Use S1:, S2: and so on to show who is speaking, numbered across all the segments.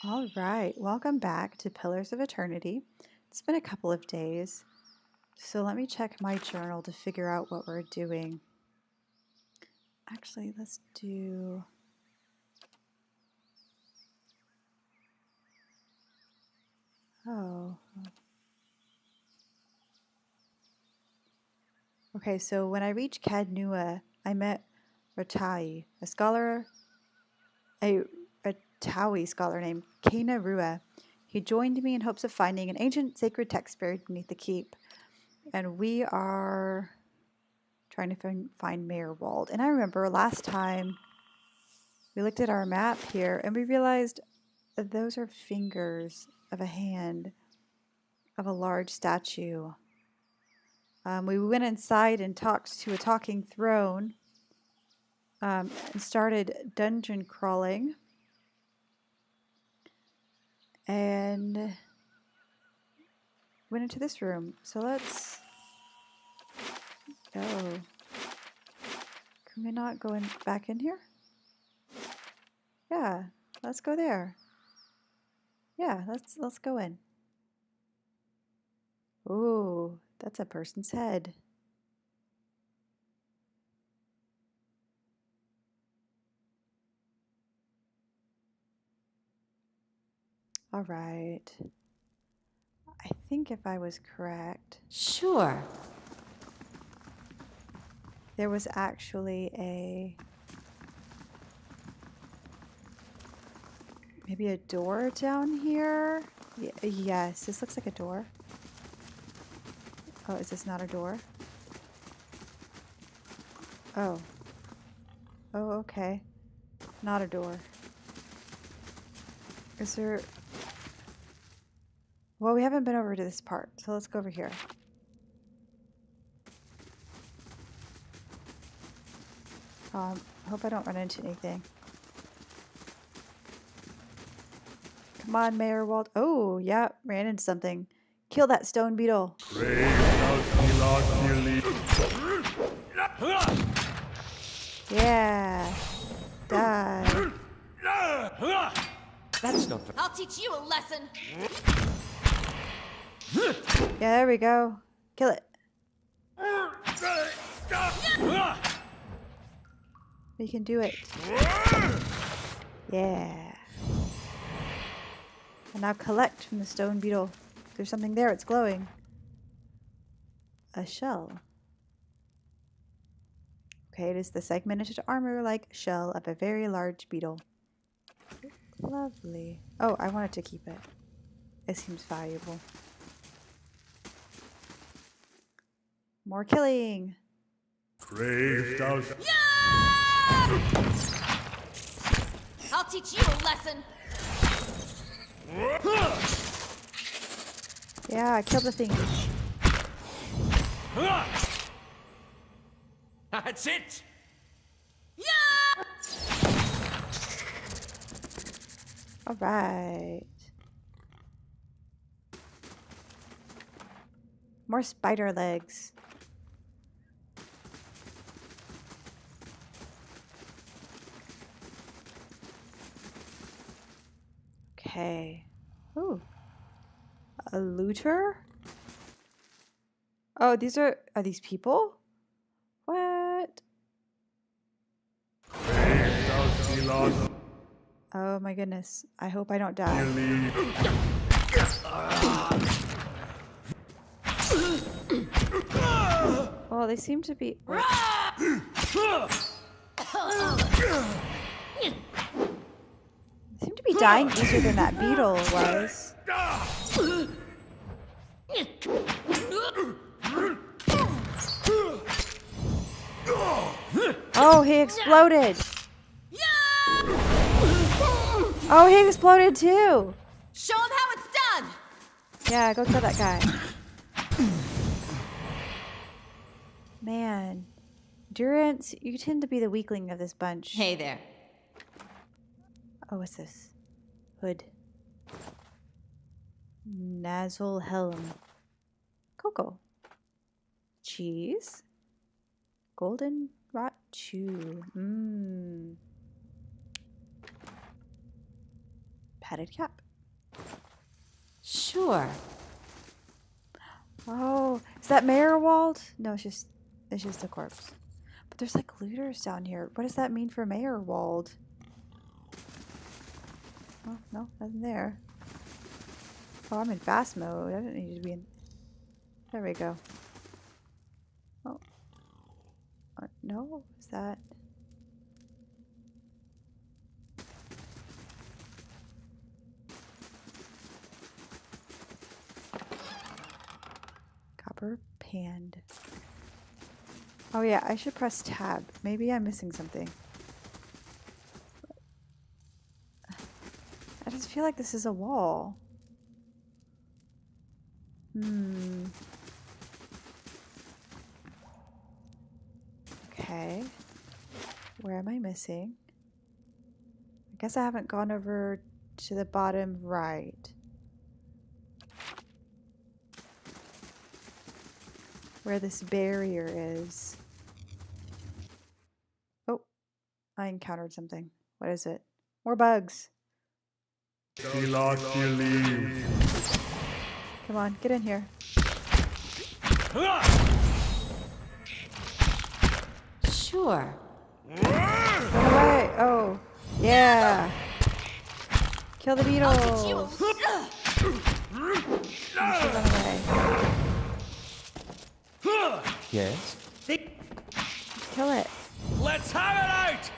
S1: All right, welcome back to Pillars of Eternity. It's been a couple of days, so let me check my journal to figure out what we're doing. Actually, let's do... Oh. Okay, so when I reached Cadnua, I met Ratai, a Ratawi scholar named Kena Rua. He joined me in hopes of finding an ancient sacred text buried beneath the keep. And we are trying to find Mayorwald. And I remember last time we looked at our map here and we realized that those are fingers of a hand of a large statue. We went inside and talked to a talking throne and started dungeon crawling. And went into this room. So let's go. Can we not go back in here? Yeah, let's go there. Yeah, let's go in. Ooh, that's a person's head. All right. I think if I was correct,
S2: Sure.
S1: there was actually maybe a door down here. Yes, this looks like a door. Oh, is this not a door? Oh. Oh, okay. Not a door. Is there... Well, we haven't been over to this part, so let's go over here. Hope I don't run into anything. Come on, Mayorwald. Oh, yeah, ran into something. Kill that stone beetle. Yeah. Die.
S2: That's not
S3: I'll teach you a lesson.
S1: Yeah, there we go. Kill it. We can do it. Yeah. And now collect from the stone beetle. There's something there. It's glowing. A shell. Okay, it is the segmented armor-like shell of a very large beetle. Lovely. Oh, I wanted to keep it. It seems valuable. More killing.
S3: I'll teach you a lesson.
S1: Yeah, kill the thingies.
S2: That's it!
S1: All right. More spider legs. Okay. Ooh. A looter? Oh, are these people? What? Oh my goodness. I hope I don't die. Well, they seem to be... Wait. They seem to be dying easier than that beetle was. Oh, he exploded. Oh, he exploded too.
S3: Show him how it's done.
S1: Yeah, go kill that guy. Man. Durance, you tend to be the weakling of this bunch.
S3: Hey there.
S1: Oh, what's this? Hood. Nazzle helm. Cocoa. Cheese. Golden rot chew. Mmm. padded cap.
S2: Sure.
S1: Oh, is that Meyerwald? No, it's just a corpse. But there's like looters down here. What does that mean for Meyerwald? Oh, no, nothing there. Oh, I'm in fast mode. I didn't need to be in. There we go. Oh. No, what was that? Copper panned. Oh yeah, I should press tab. Maybe I'm missing something. I just feel like this is a wall. Okay. Where am I missing? I guess I haven't gone over to the bottom right. Where this barrier is. Oh, I encountered something. What is it? More bugs.
S4: Come
S1: Come on, get in here.
S2: Sure.
S1: Run away! Oh, yeah. Kill the beetles.
S3: I'll teach you a
S1: You should run away.
S4: Yes?
S1: Kill it.
S4: Let's have it out!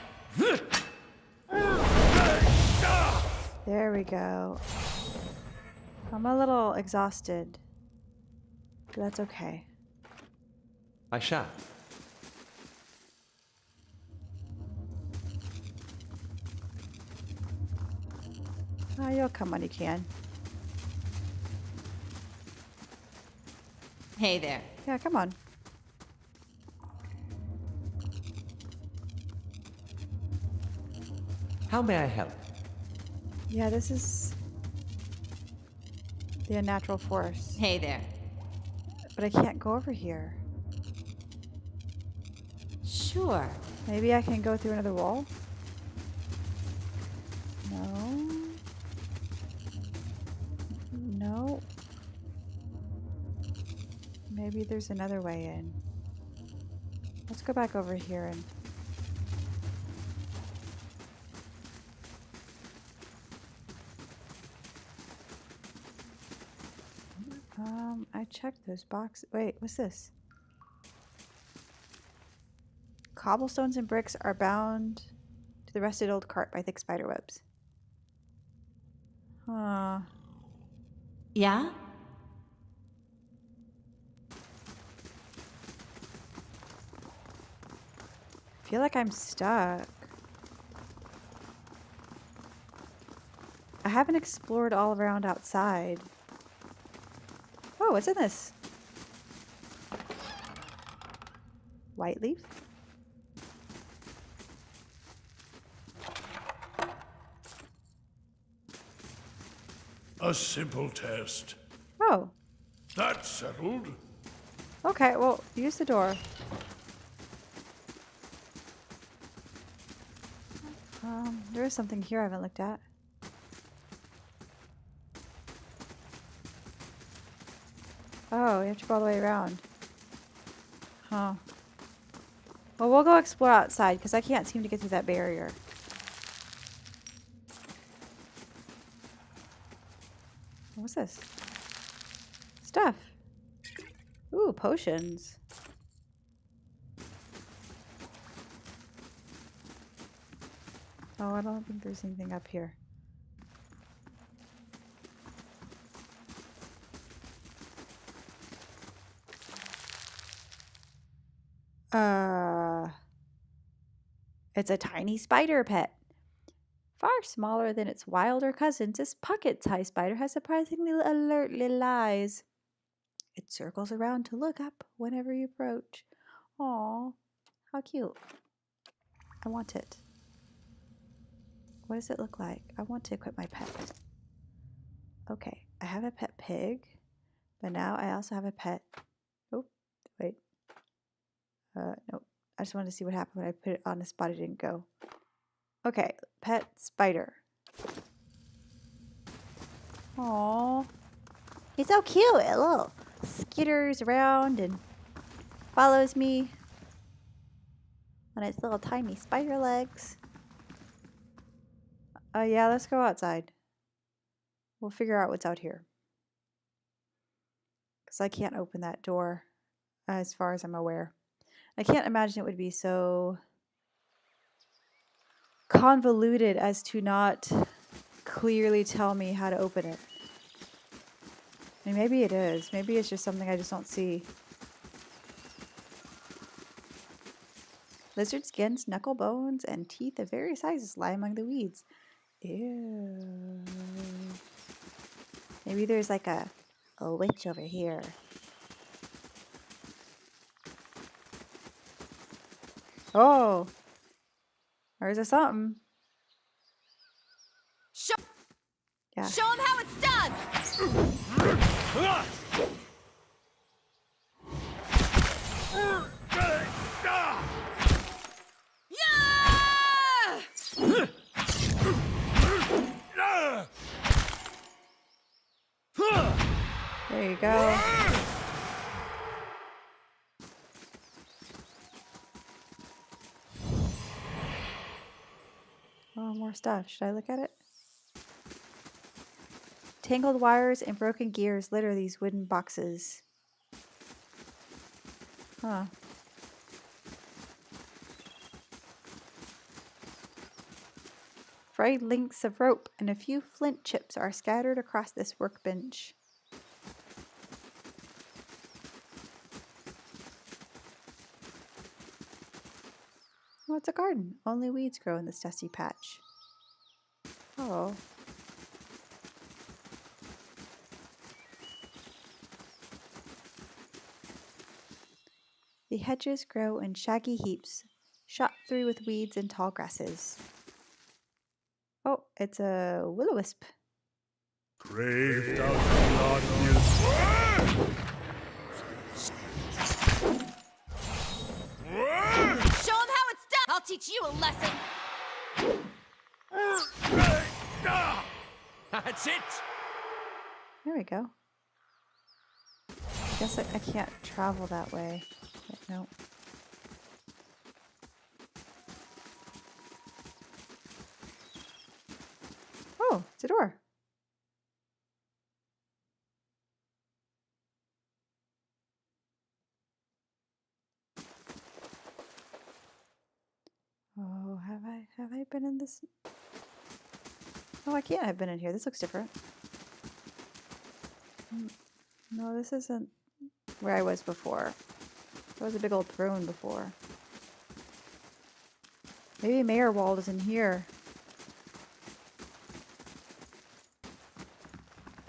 S1: There we go. I'm a little exhausted. But that's okay.
S4: I shall.
S1: Oh, you'll come when you can.
S2: Hey there.
S1: Yeah, come on.
S4: How may I help?
S1: Yeah, this is the unnatural force.
S2: Hey there.
S1: But I can't go over here.
S2: Sure.
S1: Maybe I can go through another wall? No. No. Maybe there's another way in. Let's go back over here and... I checked those boxes. Wait, what's this? Cobblestones and bricks are bound to the rusted old cart by thick spider webs. Huh.
S2: Yeah?
S1: I feel like I'm stuck. I haven't explored all around outside. Oh, what's in this? White leaf?
S5: A simple test.
S1: Oh,
S5: That's settled.
S1: okay. Well, use the door. There is something here I haven't looked at. Oh, you have to go all the way around. Huh. Well, we'll go explore outside because I can't seem to get through that barrier. What's this? Stuff. Ooh, potions. Oh, I don't think there's anything up here. It's a tiny spider pet. Far smaller than its wilder cousins, this pocket-sized spider has surprisingly alert little eyes. It circles around to look up whenever you approach. Aw, how cute. I want it. What does it look like? I want to equip my pet. Okay, I have a pet pig, but now I also have a pet. Oh, wait. Nope. I just wanted to see what happened when I put it on the spot. It didn't go. Okay, pet spider. Aww. He's so cute. A little skitters around and follows me on its little tiny spider legs. Yeah, let's go outside. We'll figure out what's out here. Because I can't open that door as far as I'm aware. I can't imagine it would be so convoluted as to not clearly tell me how to open it. I mean, maybe it is. Maybe it's just something I just don't see. Lizard skins, knuckle bones, and teeth of various sizes lie among the weeds. Ew. Maybe there's like a witch over here. Oh! There's a something. Yeah.
S3: Show him how it's done! Yeah!
S1: There you go. Oh, more stuff. Should I look at it? Tangled wires and broken gears litter these wooden boxes. Huh. Frayed lengths of rope and a few flint chips are scattered across this workbench. Oh, it's a garden. Only weeds grow in this dusty patch. Oh. The hedges grow in shaggy heaps, shot through with weeds and tall grasses. Oh, it's a will-o-wisp.
S5: Craved out blood is
S3: Show him how it's done! I'll teach you a lesson!
S4: That's it!
S1: There we go. Guess I can't travel that way. No. Oh, it's a door. Oh, have I been in this? Oh, I can't have been in here. This looks different. No, this isn't where I was before. There was a big old throne before. Maybe Mayor Wald is in here.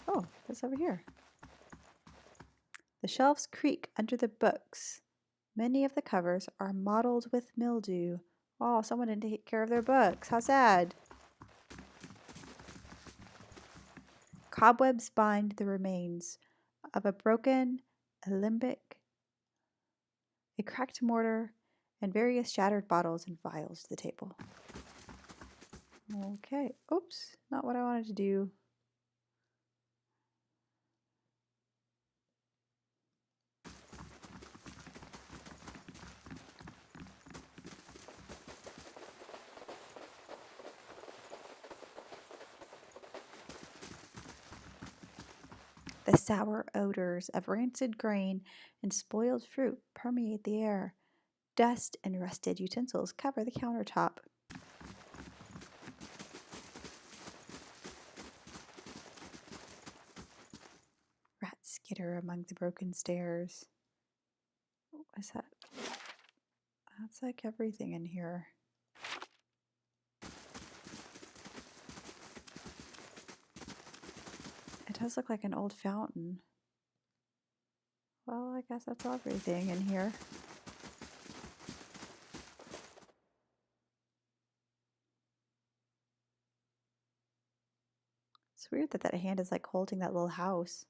S1: Oh, what's over here? The shelves creak under the books. Many of the covers are mottled with mildew. Oh, someone didn't take care of their books. How sad. Cobwebs bind the remains of a broken alembic, a cracked mortar, and various shattered bottles and vials to the table. Okay. Oops, not what I wanted to do. The sour odors of rancid grain and spoiled fruit permeate the air. Dust and rusted utensils cover the countertop. Rats skitter among the broken stairs. What is that? That's like everything in here. It does look like an old fountain. Well, I guess that's everything in here. It's weird that that hand is like holding that little house.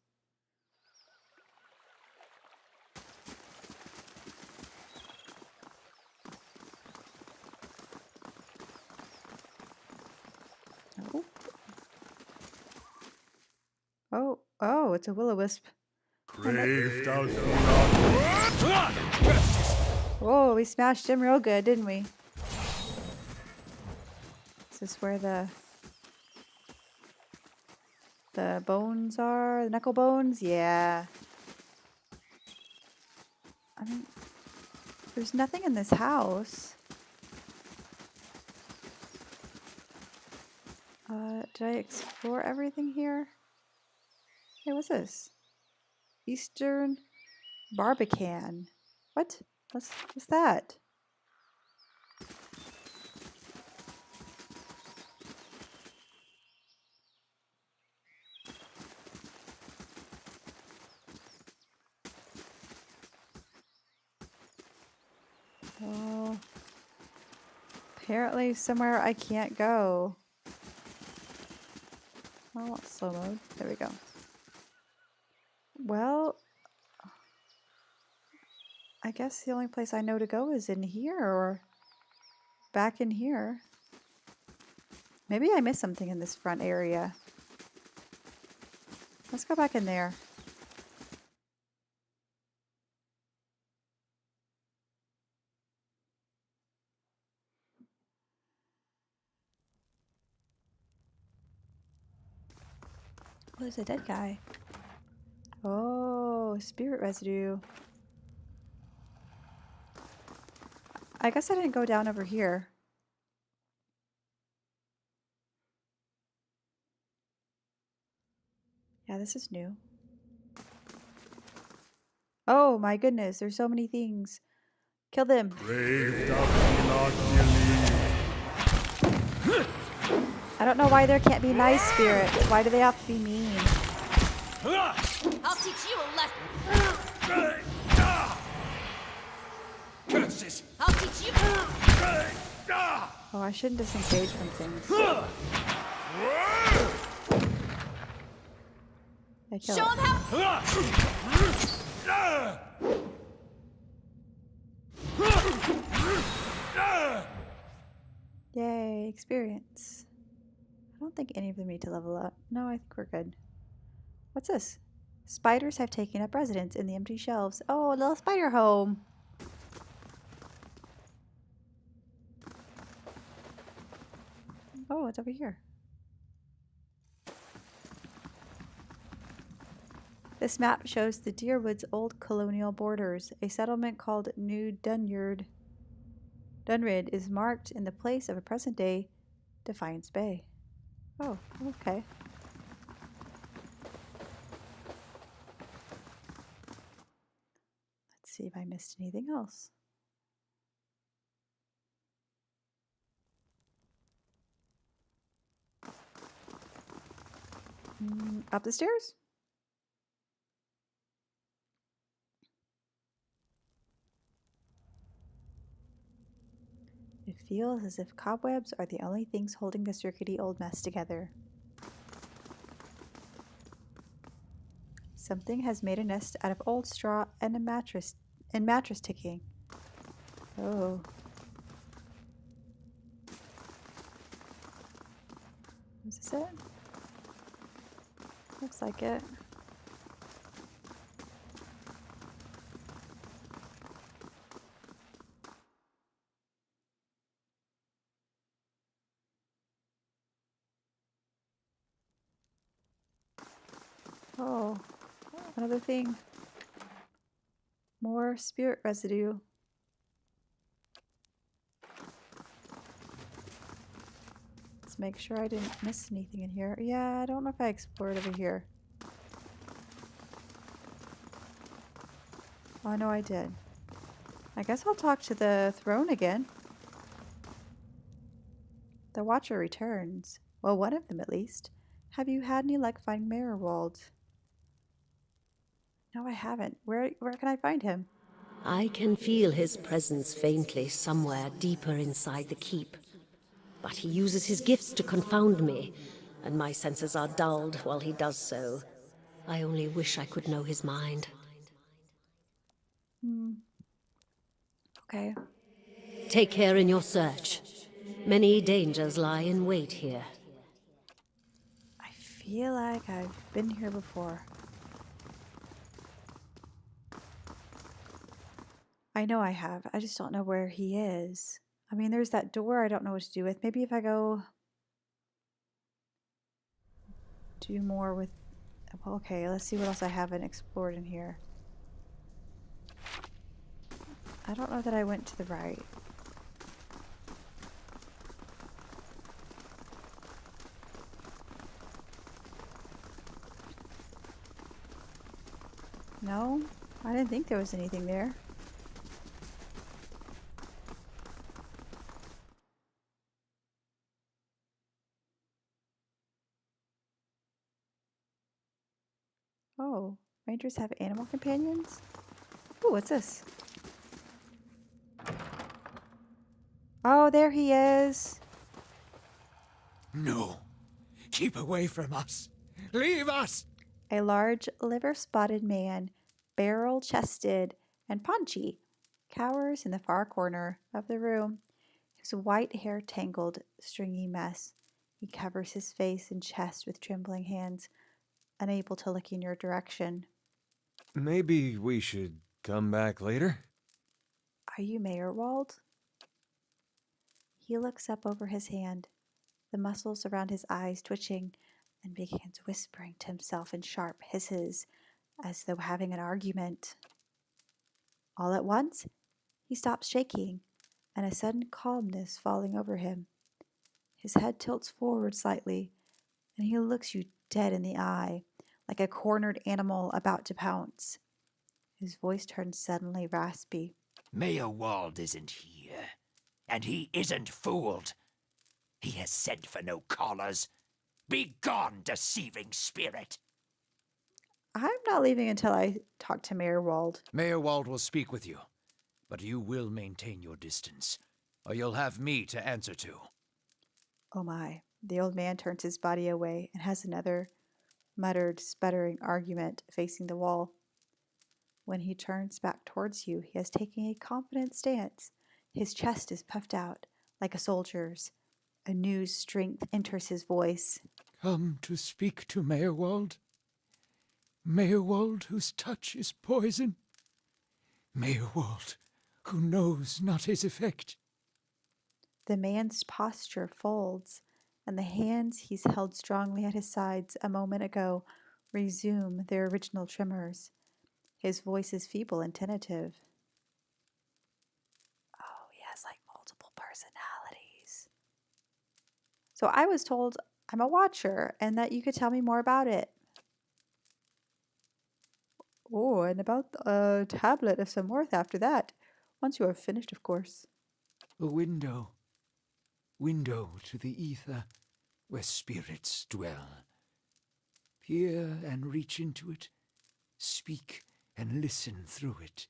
S1: Oh. Oh, it's a will-o-wisp.
S5: Crave thou not.
S1: Whoa, we smashed him real good, didn't we? Is this where the bones are? The knuckle bones? Yeah. I mean, there's nothing in this house. Did I explore everything here? Hey, what's this? Eastern Barbican. What? What's that? Well, apparently somewhere I can't go. Oh, slow mode. There we go. Well, I guess the only place I know to go is in here or back in here. Maybe I missed something in this front area. Let's go back in there. Oh, there's a dead guy. Oh, spirit residue. I guess I didn't go down over here. Yeah, this is new. Oh my goodness, there's so many things. Kill them.
S5: Crave thou not believe.
S1: I don't know why there can't be nice spirits. Why do they have to be mean?
S3: I'll teach you a lesson.
S4: Curses!
S3: I'll teach you.
S1: Oh, I shouldn't disengage from things. I kill
S3: Show
S1: it.
S3: him how.
S1: Yay, experience. I don't think any of them need to level up. No, I think we're good. What's this? Spiders have taken up residence in the empty shelves. Oh, a little spider home. Oh, it's over here. This map shows the Deerwood's old colonial borders. A settlement called New Dunrid is marked in the place of a present-day Defiance Bay. Oh, okay. Let's see if I missed anything else. Up the stairs? It feels as if cobwebs are the only things holding this rickety old mess together. Something has made a nest out of old straw and a mattress ticking. Oh. Is this it? Looks like it. Oh, another thing. More spirit residue. Let's make sure I didn't miss anything in here. Yeah, I don't know if I explored over here. Oh, no, I did. I guess I'll talk to the throne again. The Watcher returns. Well, one of them at least. Have you had any luck finding Mayorwald? No, I haven't. Where can I find him?
S6: I can feel his presence faintly somewhere deeper inside the keep. But he uses his gifts to confound me, and my senses are dulled while he does so. I only wish I could know his mind.
S1: Okay.
S6: Take care in your search. Many dangers lie in wait here.
S1: I feel like I've been here before. I know I have. I just don't know where he is. I mean, there's that door I don't know what to do with. Maybe if I go do more with... Well, okay, let's see what else I haven't explored in here. I don't know that I went to the right. No, I didn't think there was anything there. Oh, rangers have animal companions? Ooh, what's this? Oh, there he is.
S7: No. Keep away from us. Leave us!
S1: A large, liver-spotted man, barrel-chested and paunchy, cowers in the far corner of the room, his white hair tangled, stringy mess. He covers his face and chest with trembling hands, unable to look in your direction.
S8: Maybe we should come back later?
S1: Are you Mayor Wald? He looks up over his hand, the muscles around his eyes twitching, and begins whispering to himself in sharp hisses, as though having an argument. All at once, he stops shaking, and a sudden calmness falling over him. His head tilts forward slightly, and he looks you dead in the eye, like a cornered animal about to pounce. His voice turns suddenly raspy.
S7: Mayor Wald isn't here, and he isn't fooled. He has sent for no callers. Be gone, deceiving spirit!
S1: I'm not leaving until I talk to Mayor Wald.
S7: Mayor Wald will speak with you, but you will maintain your distance, or you'll have me to answer to.
S1: Oh my. The old man turns his body away and has another muttered, sputtering argument facing the wall. When he turns back towards you, he has taken a confident stance. His chest is puffed out like a soldier's. A new strength enters his voice.
S7: Come to speak to Mayor Wald? Mayor Wald, whose touch is poison? Mayor Wald, who knows not his effect?
S1: The man's posture folds, and the hands he's held strongly at his sides a moment ago resume their original tremors. His voice is feeble and tentative. Oh, he has like multiple personalities. So I was told I'm a watcher and that you could tell me more about it. Oh, and about a tablet of some worth after that. Once you are finished, of course.
S7: A window. Window to the ether, where spirits dwell. Peer and reach into it. Speak and listen through it.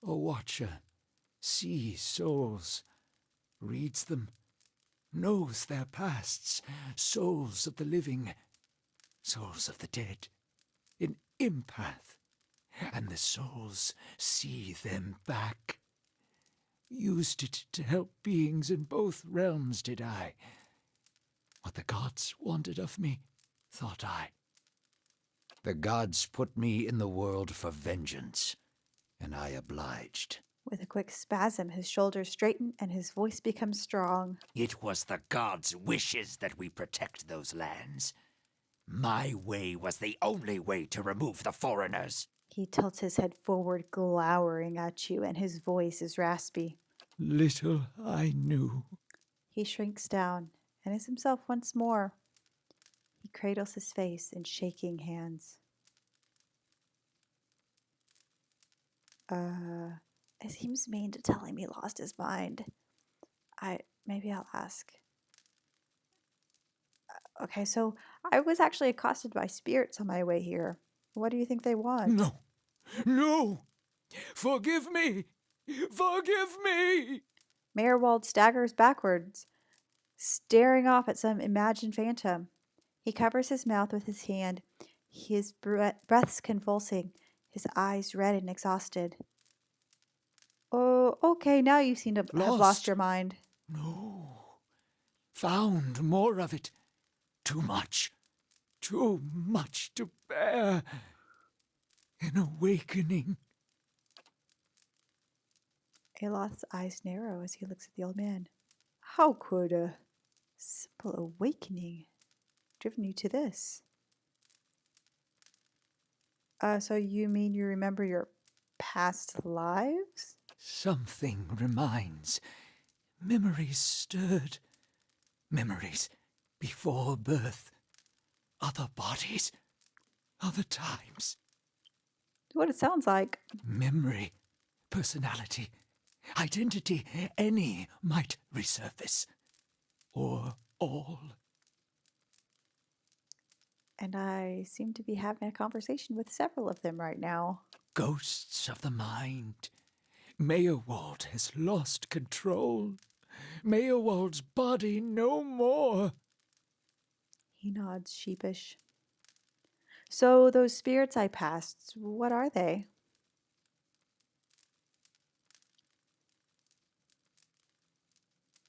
S7: A watcher sees souls, reads them, knows their pasts, souls of the living, souls of the dead, an empath, and the souls see them back. Used it to help beings in both realms, did I. What the gods wanted of me, thought I. The gods put me in the world for vengeance, and I obliged.
S1: With a quick spasm, his shoulders straighten and his voice becomes strong.
S7: It was the gods' wishes that we protect those lands. My way was the only way to remove the foreigners.
S1: He tilts his head forward, glowering at you, and his voice is raspy.
S7: Little I knew.
S1: He shrinks down and is himself once more. He cradles his face in shaking hands. It seems mean to tell him he lost his mind. Maybe I'll ask. Okay, so I was actually accosted by spirits on my way here. What do you think they want?
S7: No. No! Forgive me! Forgive me!
S1: Mayor Wald staggers backwards, staring off at some imagined phantom. He covers his mouth with his hand, his breaths convulsing, his eyes red and exhausted. Oh, okay, now you seem to have lost your mind.
S7: No. Found more of it. Too much. Too much to bear. An awakening.
S1: Aloth's eyes narrow as he looks at the old man. How could a simple awakening driven you to this? So you mean you remember your past lives?
S7: Something reminds. Memories stirred. Memories before birth. Other bodies. Other times.
S1: What it sounds like.
S7: Memory. Personality. Identity. Any might resurface. Or all.
S1: And I seem to be having a conversation with several of them right now.
S7: Ghosts of the mind. Meyerwald has lost control. Meyerwald's body no more.
S1: He nods sheepish. So those spirits I passed, what are they?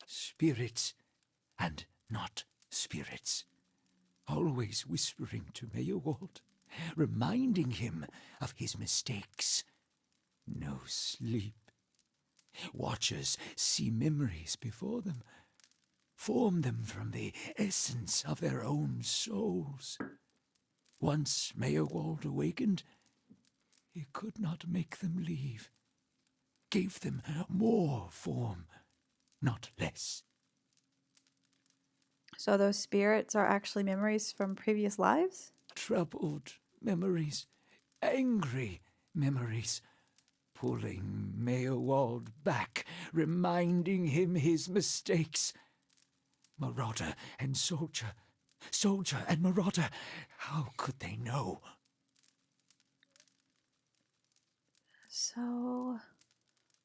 S7: Spirits and not spirits. Always whispering to Meyerwald, reminding him of his mistakes. No sleep. Watchers see memories before them, form them from the essence of their own souls. Once Meyerwald awakened, he could not make them leave. Gave them more form, not less.
S1: So those spirits are actually memories from previous lives?
S7: Troubled memories, angry memories, pulling Meyerwald back, reminding him his mistakes. Marauder and soldier, soldier and marauder, how could they know?
S1: So,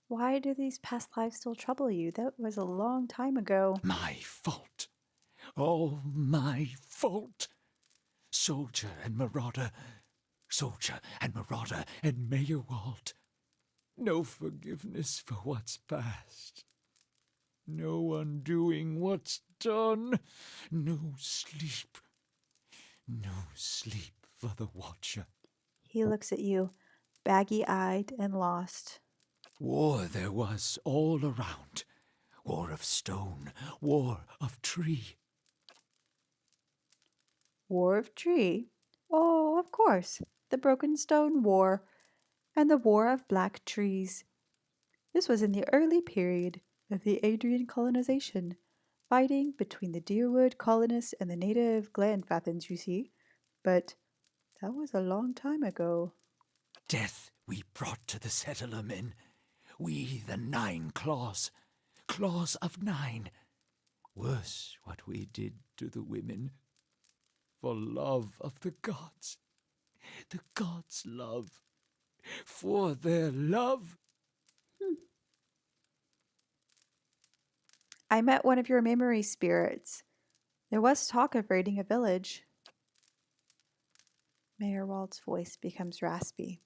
S1: why do these past lives still trouble you? That was a long time ago.
S7: My fault. All my fault. Soldier and marauder, soldier and marauder and Meyerwald. No forgiveness for what's past. No undoing what's done. No sleep. No sleep for the Watcher.
S1: He looks at you, baggy-eyed and lost.
S7: War there was all around. War of stone, war of tree.
S1: War of Tree? Oh, of course. The Broken Stone War and the War of Black Trees. This was in the early period of the Adrian colonization, fighting between the Deerwood colonists and the native Glenfathans, you see. But that was a long time ago.
S7: Death we brought to the settler men. We, the 9 claws. Claws of 9. Worse what we did to the women. For love of the gods. The gods' love. For their love.
S1: I met one of your memory spirits. There was talk of raiding a village. Mayor Wald's voice becomes raspy,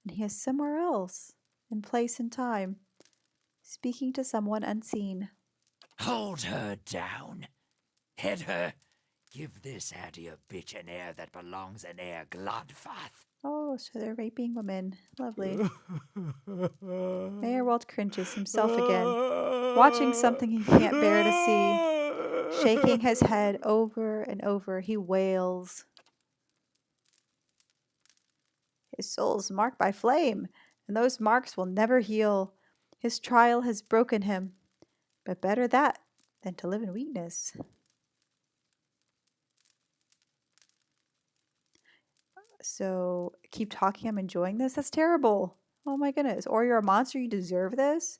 S1: and he is somewhere else, in place and time, speaking to someone unseen.
S7: Hold her down. Head her. Give this Addy a bitch an heir that belongs in Air Glodfath.
S1: Oh, so they're raping women. Lovely. Mayor Wald cringes himself again, watching something he can't bear to see. Shaking his head over and over, he wails. His soul's marked by flame, and those marks will never heal. His trial has broken him, but better that than to live in weakness. So keep talking. I'm enjoying this. That's terrible. Oh my goodness. Or you're a monster. You deserve this.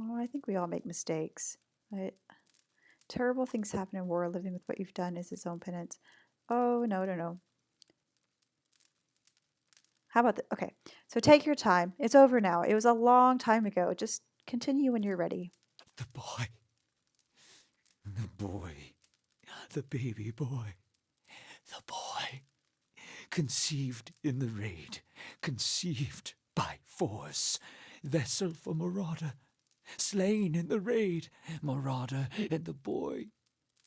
S1: Oh, I think we all make mistakes. But terrible things happen in war. Living with what you've done is its own penance. Oh, no. How about that? Okay. So take your time. It's over now. It was a long time ago. Just continue when you're ready.
S7: The boy. The boy. The baby boy. The boy. Conceived in the raid, conceived by force, vessel for marauder, slain in the raid, marauder and the boy,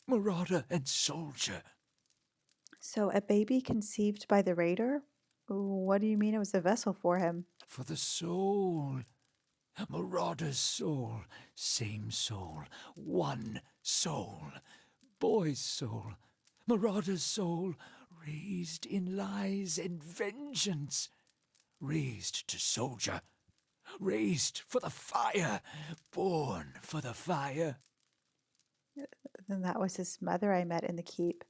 S7: marauder and soldier.
S1: So, a baby conceived by the raider? What do you mean it was a vessel for him?
S7: For the soul. Marauder's soul. Same soul. One soul. Boy's soul. Marauder's soul. Raised in lies and vengeance. Raised to soldier. Raised for the fire. Born for the fire.
S1: Then that was his mother I met in the keep.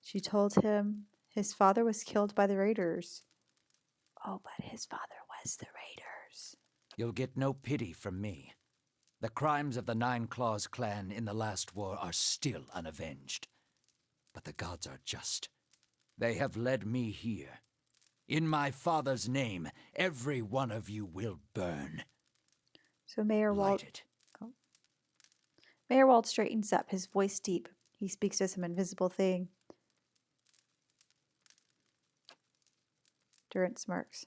S1: She told him his father was killed by the raiders. Oh, but his father was the raiders.
S9: You'll get no pity from me. The crimes of the Nine Claws clan in the last war are still unavenged. But the gods are just. They have led me here. In my father's name, every one of you will burn.
S1: So Mayor Wald,
S9: Light it.
S1: Mayor Wald straightens up, his voice deep. He speaks to some invisible thing. Durant smirks.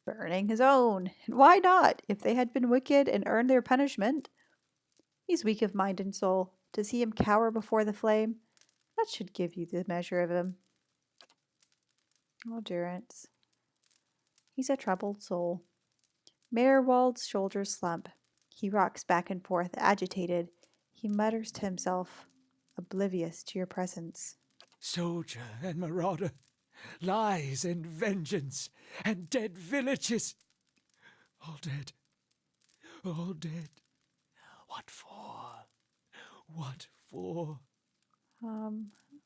S1: Burning his own. And why not? If they had been wicked and earned their punishment. He's weak of mind and soul. To see him cower before the flame, that should give you the measure of him. Oh, Durance. He's a troubled soul. Mayor Wald's shoulders slump. He rocks back and forth, agitated. He mutters to himself, oblivious to your presence.
S7: Soldier and marauder. Lies and vengeance. And dead villages. All dead. All dead. What for? What for?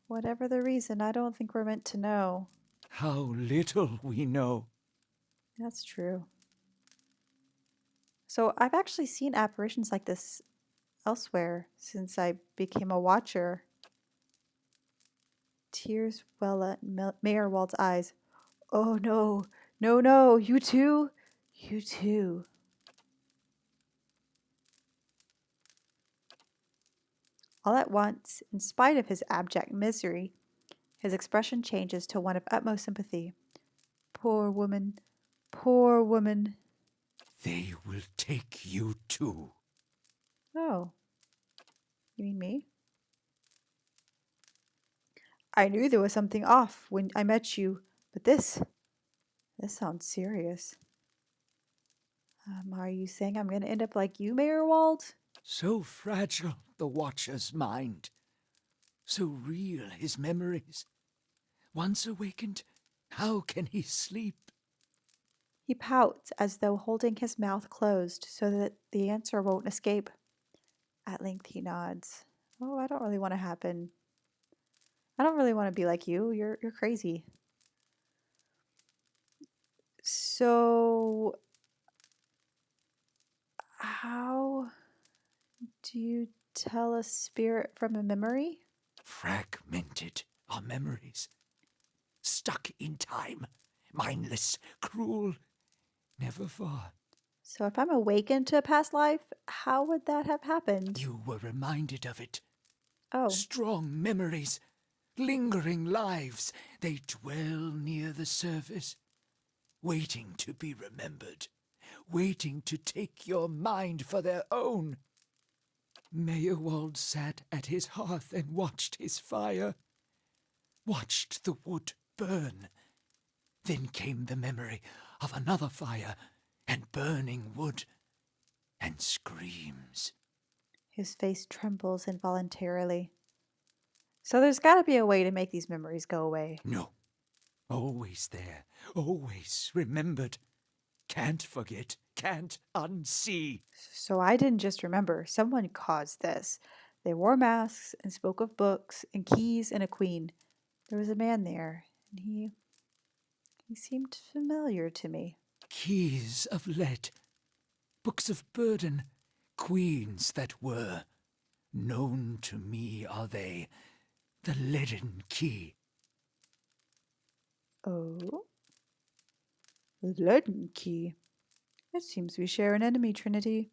S1: Whatever the reason, I don't think we're meant to know.
S7: How little we know.
S1: That's true. So I've actually seen apparitions like this elsewhere since I became a watcher. Tears well at Mayor Wald's eyes. Oh no, no, no, you too? You too. All at once, in spite of his abject misery, his expression changes to one of utmost sympathy. Poor woman, poor woman.
S7: They will take you too.
S1: Oh, you mean me? I knew there was something off when I met you, but this sounds serious. Are you saying I'm going to end up like you, Mayor Wald?
S7: So fragile the Watcher's mind. So real his memories. Once awakened, how can he sleep?
S1: He pouts as though holding his mouth closed so that the answer won't escape. At length he nods. Oh, I don't really want to happen. I don't really want to be like you. You're crazy. So, how do you tell a spirit from a memory?
S7: Fragmented are memories. Stuck in time. Mindless, cruel, never far.
S1: So if I'm awakened to a past life, how would that have happened?
S7: You were reminded of it.
S1: Oh,
S7: Strong memories, lingering lives, they dwell near the surface, waiting to be remembered, waiting to take your mind for their own. Meyerwald sat at his hearth and watched his fire, watched the wood burn. Then came the memory of another fire and burning wood and screams.
S1: his face trembles involuntarily. So there's got to be a way to make these memories go away.
S7: No, always there, always remembered. Can't forget, can't unsee.
S1: So I didn't just remember. Someone caused this. They wore masks and spoke of books and keys and a queen. There was a man there, and he seemed familiar to me.
S7: Keys of lead, books of burden, queens that were. Known to me are they, the leaden key.
S1: Oh? The Leaden Key. It seems we share an enemy, Trinity.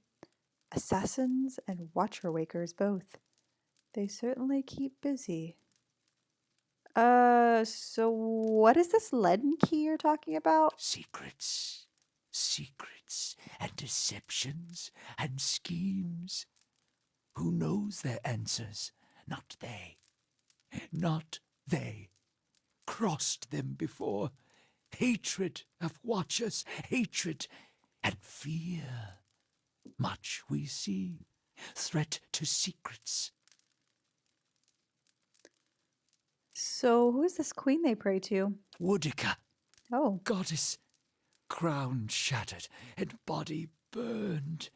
S1: Assassins and Watcher Wakers both. They certainly keep busy. So what is this Leaden Key you're talking about?
S7: Secrets, secrets, and deceptions, and schemes. Who knows their answers? not they. Not they. Crossed them before. Hatred of watchers, hatred and fear. Much we see. Threat to secrets.
S1: So, who is this queen they pray to?
S7: Woodica,
S1: Oh,
S7: goddess, crown shattered and body burned.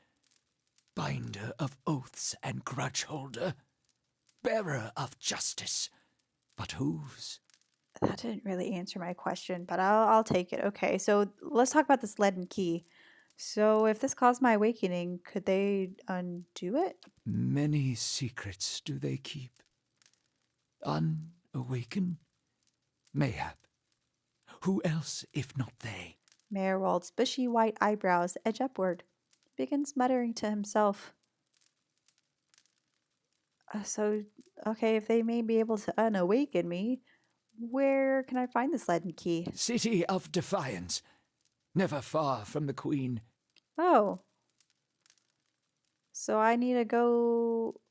S7: Binder of oaths and grudge holder. Bearer of justice. But whose?
S1: that didn't really answer my question, but I'll take it. Okay, so let's talk about this leaden key. So, if this caused my awakening, could they undo it?
S7: Many secrets do they keep. Unawakened? Mayhap. Who else if not they?
S1: Mayor Wald's bushy white eyebrows edge upward. He begins muttering to himself. Okay, if they may be able to unawaken me, where can I find this leaden key?
S7: City of Defiance. Never far from the Queen.
S1: Oh. So I need to go.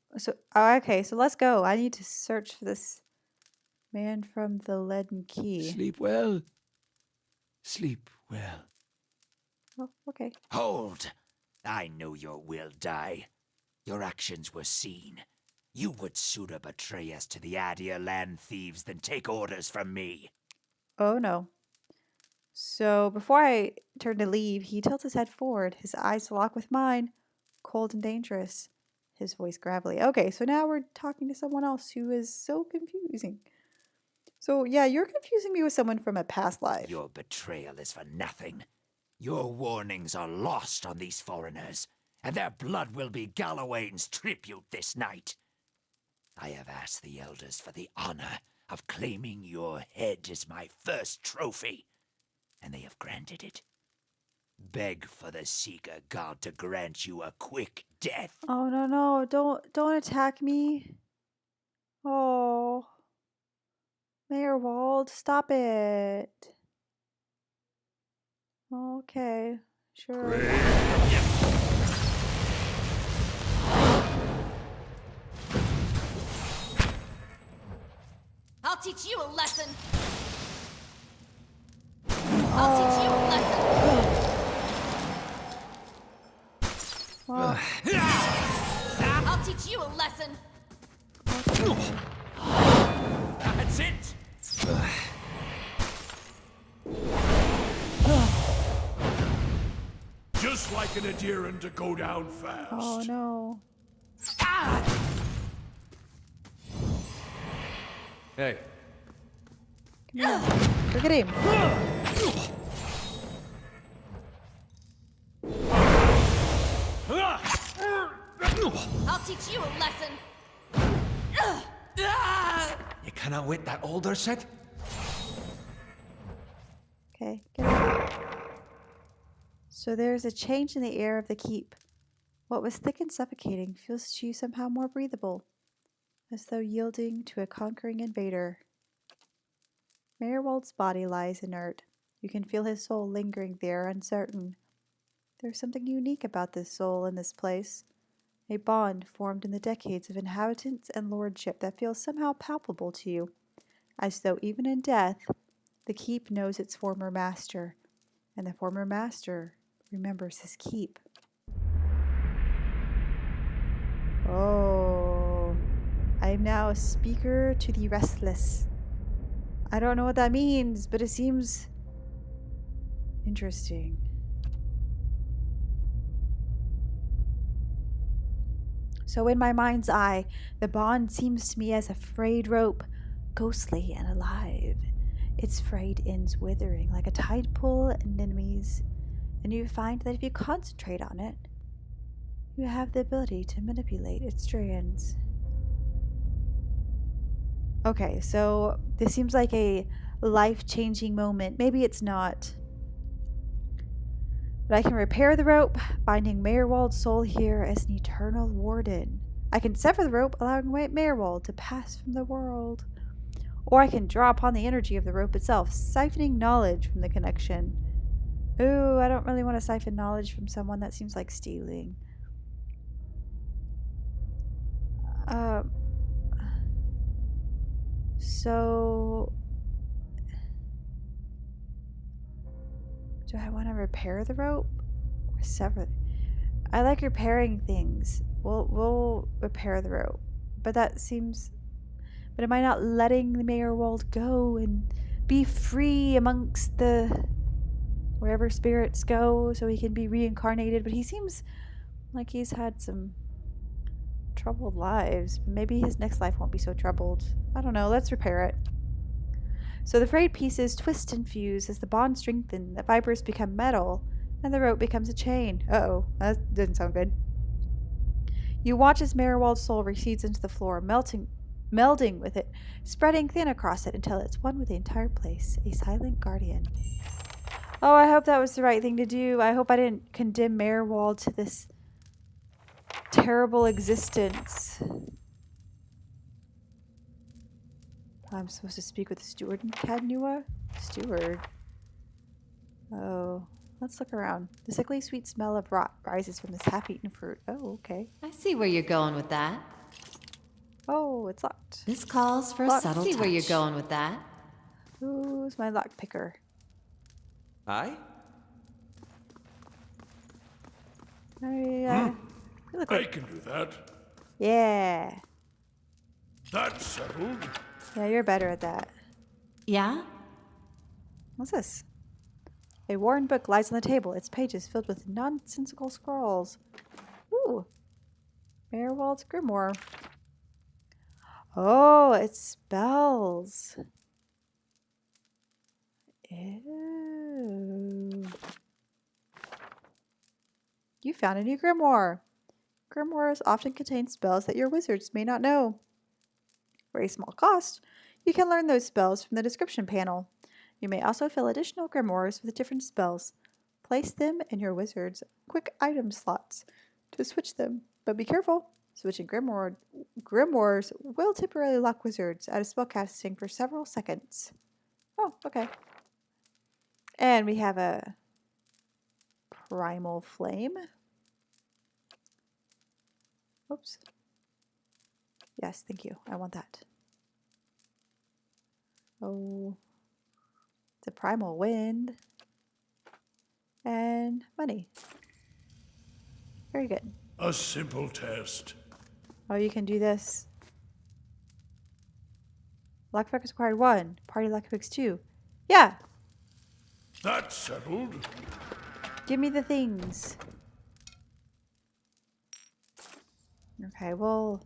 S1: Okay, so let's go. I need to search for this man from the leaden key.
S7: Sleep well. Sleep well.
S1: Oh, okay.
S9: Hold! I know your will die. Your actions were seen. You would sooner betray us to the Adir land thieves than take orders from me.
S1: Oh no. So before I turn to leave, he tilts his head forward, his eyes lock with mine, cold and dangerous, his voice gravelly. Okay, so now we're talking to someone else who is so confusing. So yeah, you're confusing me with someone from a past life.
S9: Your betrayal is for nothing. Your warnings are lost on these foreigners, and their blood will be Gallowayne's tribute this night. I have asked the elders for the honor of claiming your head as my first trophy, and they have granted it. Beg for the Seeker God to grant you a quick death.
S1: Oh no, don't attack me. Oh. Mayor Wald, stop it. Okay, sure.
S3: I'll teach you a lesson. I'll teach you a lesson.
S1: Well,
S3: I'll teach you a lesson.
S9: That's it!
S5: Just like an Adiran to go down fast.
S1: oh no.
S4: Hey,
S1: Come here. Look at him.
S3: I'll teach you a lesson.
S4: you cannot wait that older set?
S1: Okay, get out. So there's a change in the air of the keep. What was thick and suffocating feels to you somehow more breathable, as though yielding to a conquering invader. Mayor Wald's body lies inert. You can feel his soul lingering there, uncertain. There's something unique about this soul in this place, a bond formed in the decades of inhabitants and lordship that feels somehow palpable to you, as though even in death, the keep knows its former master, and the former master remembers his keep. Oh, I am now a speaker to the restless. I don't know what that means, but it seems interesting. So in my mind's eye, the bond seems to me as a frayed rope, ghostly and alive. Its frayed ends withering like a tide pull anemones, and you find that if you concentrate on it, you have the ability to manipulate its strands. Okay, so this seems like a life-changing moment. Maybe it's not. But I can repair the rope, binding Mayor Wald's soul here as an eternal warden. I can sever the rope, allowing Mayor Wald to pass from the world. Or I can draw upon the energy of the rope itself, siphoning knowledge from the connection. Ooh, I don't really want to siphon knowledge from someone. That seems like stealing. So, do I want to repair the rope or sever? I like repairing things. We'll repair the rope, but that seems. But am I not letting the Mayorwald go and be free amongst the wherever spirits go, so he can be reincarnated? But he seems like he's had some troubled lives. Maybe his next life won't be so troubled. I don't know. Let's repair it. So the frayed pieces twist and fuse as the bond strengthens, the fibers become metal, and the rope becomes a chain. Uh-oh, that didn't sound good. You watch as Mayorwald's soul recedes into the floor, melding with it, spreading thin across it until it's one with the entire place, a silent guardian. Oh, I hope that was the right thing to do. I hope I didn't condemn Mayorwald to this terrible existence. I'm supposed to speak with the steward in Cadnua? Steward? Oh, let's look around. The sickly sweet smell of rot rises from this half-eaten fruit. Oh, okay.
S2: I see where you're going with that.
S1: Oh, it's locked.
S2: This calls for a
S1: Lock.
S2: subtle touch. I see where you're going with that.
S1: Who's my lock picker?
S8: Aye?
S1: You look
S5: I
S1: like...
S5: can do that.
S1: Yeah.
S5: That's settled.
S1: Yeah, you're better at that.
S2: Yeah?
S1: What's this? A worn book lies on the table, its pages filled with nonsensical scrawls. Ooh. Mayorwald's Grimoire. Oh, it's spells. Ew. You found a new grimoire. Grimoires often contain spells that your wizards may not know. For a small cost, you can learn those spells from the description panel. You may also fill additional grimoires with different spells. Place them in your wizard's quick item slots to switch them, but be careful. Switching grimoires will temporarily lock wizards out of spellcasting for several seconds. Oh, okay. And we have a primal flame. Oops. Yes, thank you. I want that. Oh, it's a primal wind. And money. Very good.
S5: A simple test.
S1: Oh, you can do this. Lockpicks required 1. Party lockpicks 2. Yeah!
S5: That's settled.
S1: Give me the things. Okay, we'll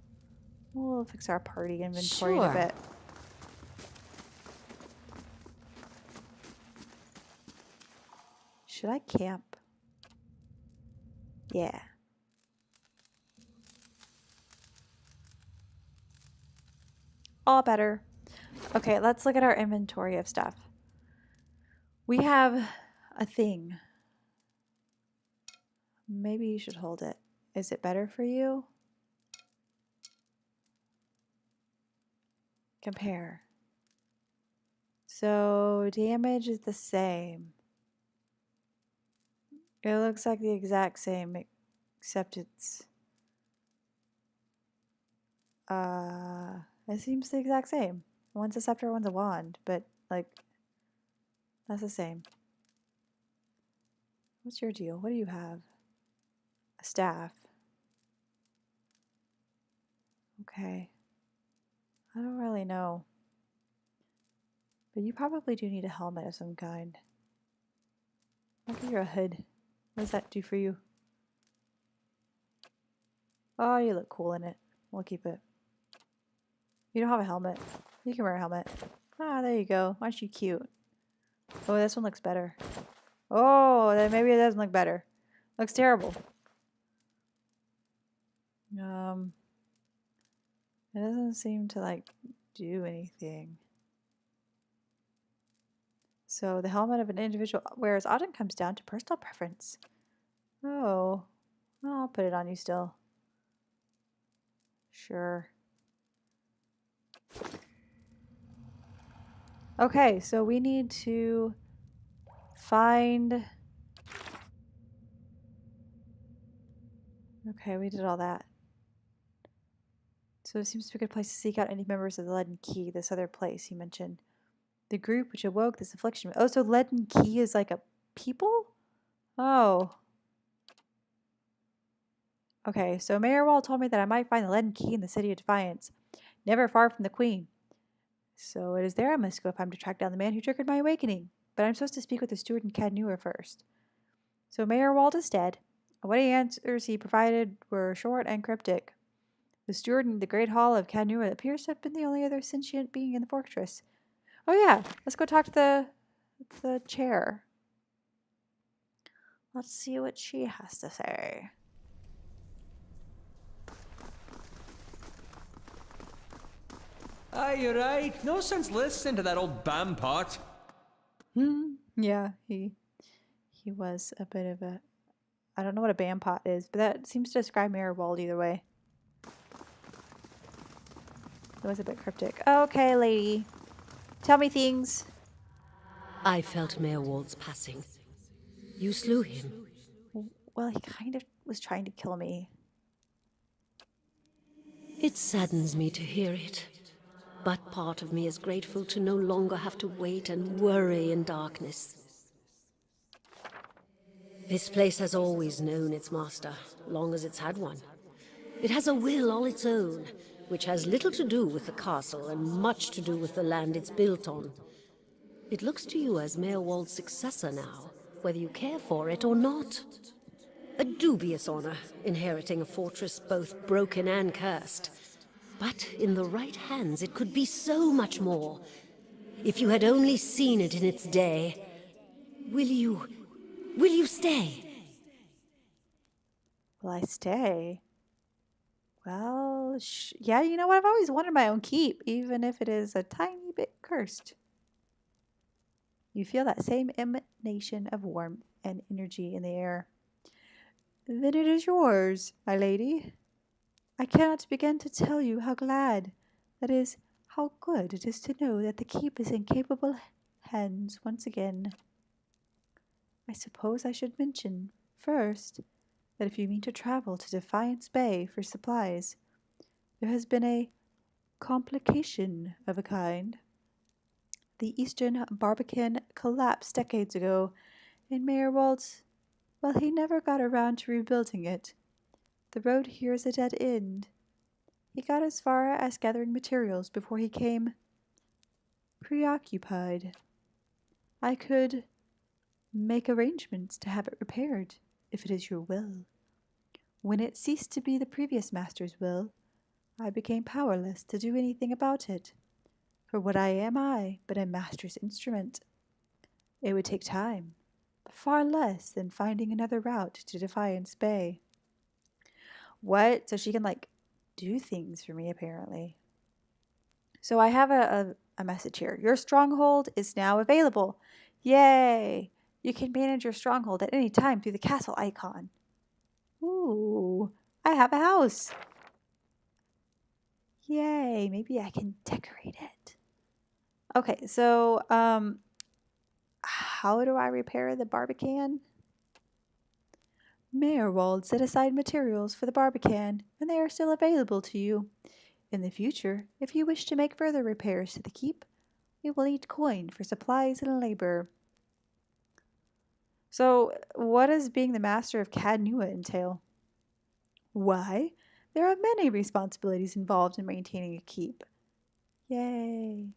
S1: fix our party inventory in a
S2: Sure.
S1: bit. Should I camp? Yeah. All better. Okay, let's look at our inventory of stuff. We have a thing. Maybe you should hold it. Is it better for you? Compare. So damage is the same. It looks like the exact same, except it's it seems the exact same. One's a scepter, one's a wand, but like that's the same. What's your deal? What do you have? A staff. Okay. I don't really know. But you probably do need a helmet of some kind. I'll give you a hood. What does that do for you? Oh, you look cool in it. We'll keep it. You don't have a helmet. You can wear a helmet. Ah, there you go. Aren't you cute? Oh, this one looks better. Oh, then maybe it doesn't look better. Looks terrible. It doesn't seem to like do anything. So the helmet of an individual wears often comes down to personal preference. Oh, I'll put it on you still. Sure. Okay, so we need to find... Okay, we did all that. So it seems to be a good place to seek out any members of the Leaden Key, this other place he mentioned. The group which awoke this affliction. Oh, so Leaden Key is like a people? Oh. Okay, so Mayor Wall told me that I might find the Leaden Key in the city of Defiance, never far from the Queen. So it is there I must go if I'm to track down the man who triggered my awakening. But I'm supposed to speak with the steward in Cadnua first. So Mayor Wald is dead. What answers he provided were short and cryptic. The steward in the great hall of Cadnua appears to have been the only other sentient being in the fortress. Oh yeah, let's go talk to the chair. Let's see what she has to say.
S4: Aye, you're right. No sense listening to that old bampot.
S1: Yeah, he was a bit of a... I don't know what a bampot is, but that seems to describe Mayor Wald either way. It was a bit cryptic. Okay, lady. Tell me things.
S6: I felt Mayor Wald's passing. You slew him.
S1: Well, he kind of was trying to kill me.
S6: It saddens me to hear it. But part of me is grateful to no longer have to wait and worry in darkness. This place has always known its master, long as it's had one. It has a will all its own, which has little to do with the castle and much to do with the land it's built on. It looks to you as Mayor Wald's successor now, whether you care for it or not. A dubious honor, inheriting a fortress both broken and cursed. But in the right hands, it could be so much more. If you had only seen it in its day. Will you stay?
S1: Will I stay? Well, yeah, you know what? I've always wanted my own keep, even if it is a tiny bit cursed. You feel that same emanation of warmth and energy in the air. Then it is yours, my lady. I cannot begin to tell you how glad, that is, how good it is to know that the keep is in capable hands once again. I suppose I should mention, first, that if you mean to travel to Defiance Bay for supplies, there has been a complication of a kind. The Eastern Barbican collapsed decades ago, and Mayor Waltz, well, he never got around to rebuilding it. The road here is a dead end. He got as far as gathering materials before he came preoccupied. I could make arrangements to have it repaired, if it is your will. When it ceased to be the previous master's will, I became powerless to do anything about it. For what am I but a master's instrument? It would take time, but far less than finding another route to Defiance Bay. What? So she can, do things for me, apparently. So I have a message here. Your stronghold is now available. Yay! You can manage your stronghold at any time through the castle icon. Ooh, I have a house. Yay, maybe I can decorate it. Okay, so, how do I repair the Barbican? Mayor Wald set aside materials for the Barbican, and they are still available to you. In the future, if you wish to make further repairs to the keep, you will need coin for supplies and labor. So, what does being the master of Cadnua entail? Why, there are many responsibilities involved in maintaining a keep. Yay.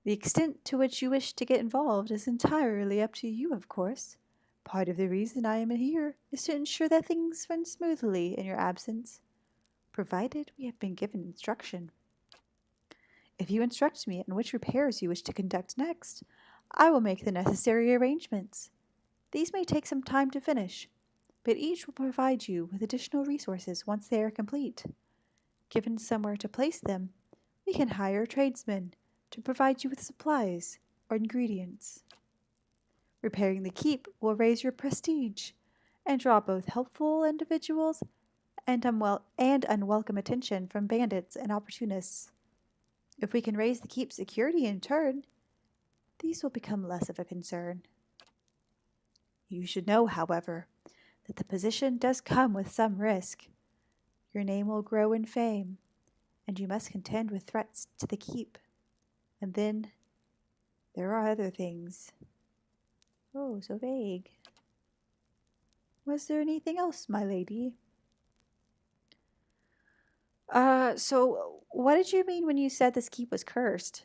S1: The extent to which you wish to get involved is entirely up to you, of course. Part of the reason I am here is to ensure that things run smoothly in your absence, provided we have been given instruction. If you instruct me on which repairs you wish to conduct next, I will make the necessary arrangements. These may take some time to finish, but each will provide you with additional resources once they are complete. Given somewhere to place them, we can hire tradesmen to provide you with supplies or ingredients. Repairing the keep will raise your prestige and draw both helpful individuals and unwelcome attention from bandits and opportunists. If we can raise the keep's security in turn, these will become less of a concern. You should know, however, that the position does come with some risk. Your name will grow in fame, and you must contend with threats to the keep. And then there are other things. Oh, so vague. Was there anything else, my lady? So what did you mean when you said this keep was cursed?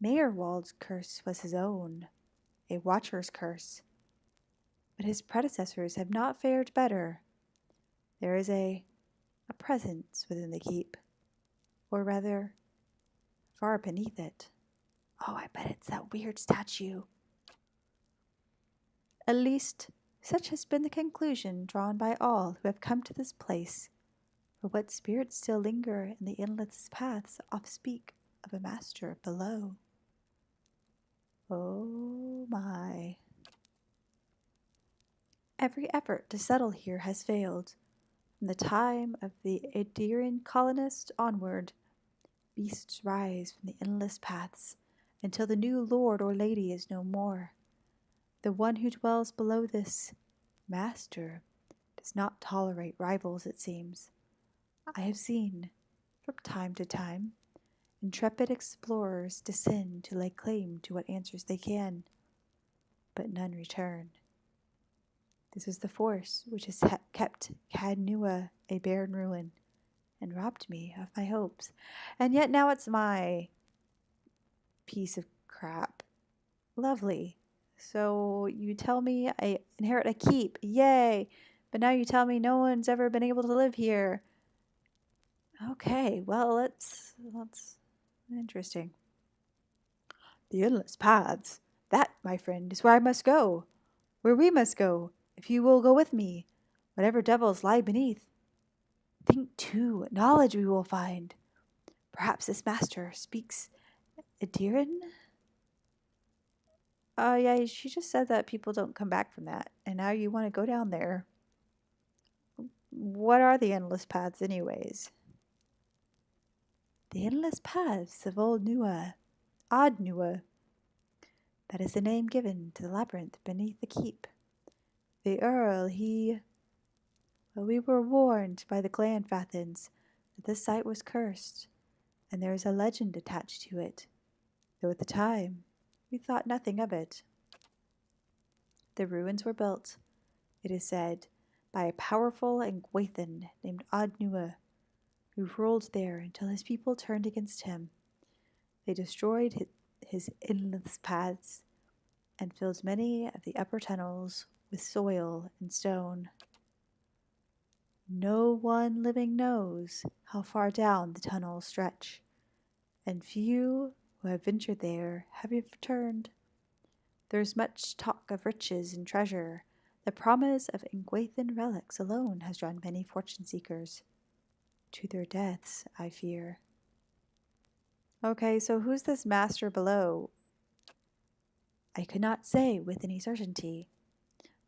S1: Meyerwald's curse was his own, a watcher's curse. But his predecessors have not fared better. There is a presence within the keep, or rather, far beneath it. Oh, I bet it's that weird statue. At least, such has been the conclusion drawn by all who have come to this place. For what spirits still linger in the endless paths oft speak of a master below. Oh my. Every effort to settle here has failed. From the time of the Adirian colonists onward, beasts rise from the endless paths until the new lord or lady is no more. The one who dwells below this master does not tolerate rivals, it seems. I have seen, from time to time, intrepid explorers descend to lay claim to what answers they can, but none return. This is the force which has kept Cad Nua a barren ruin, and robbed me of my hopes. And yet now it's my piece of crap. Lovely. So you tell me I inherit a keep. Yay! But now you tell me no one's ever been able to live here. Okay, well, that's interesting. The endless paths. That, my friend, is where I must go. Where we must go, if you will go with me. Whatever devils lie beneath. Think, too, what knowledge we will find. Perhaps this master speaks Adirian? Yeah, she just said that people don't come back from that. And now you want to go down there. What are the endless paths anyways? The endless paths of Old Nua. Odd Nua. That is the name given to the labyrinth beneath the keep. The Earl, well, we were warned by the Glanfathins that this site was cursed, and there is a legend attached to it, though at the time we thought nothing of it. The ruins were built, it is said, by a powerful Engwathan named Odd Nua, who ruled there until his people turned against him. They destroyed his endless paths and filled many of the upper tunnels with soil and stone. No one living knows how far down the tunnels stretch, and few who have ventured there have returned. There's much talk of riches and treasure. The promise of Engwathan relics alone has drawn many fortune seekers. To their deaths, I fear. Okay, so who's this master below? I could not say with any certainty.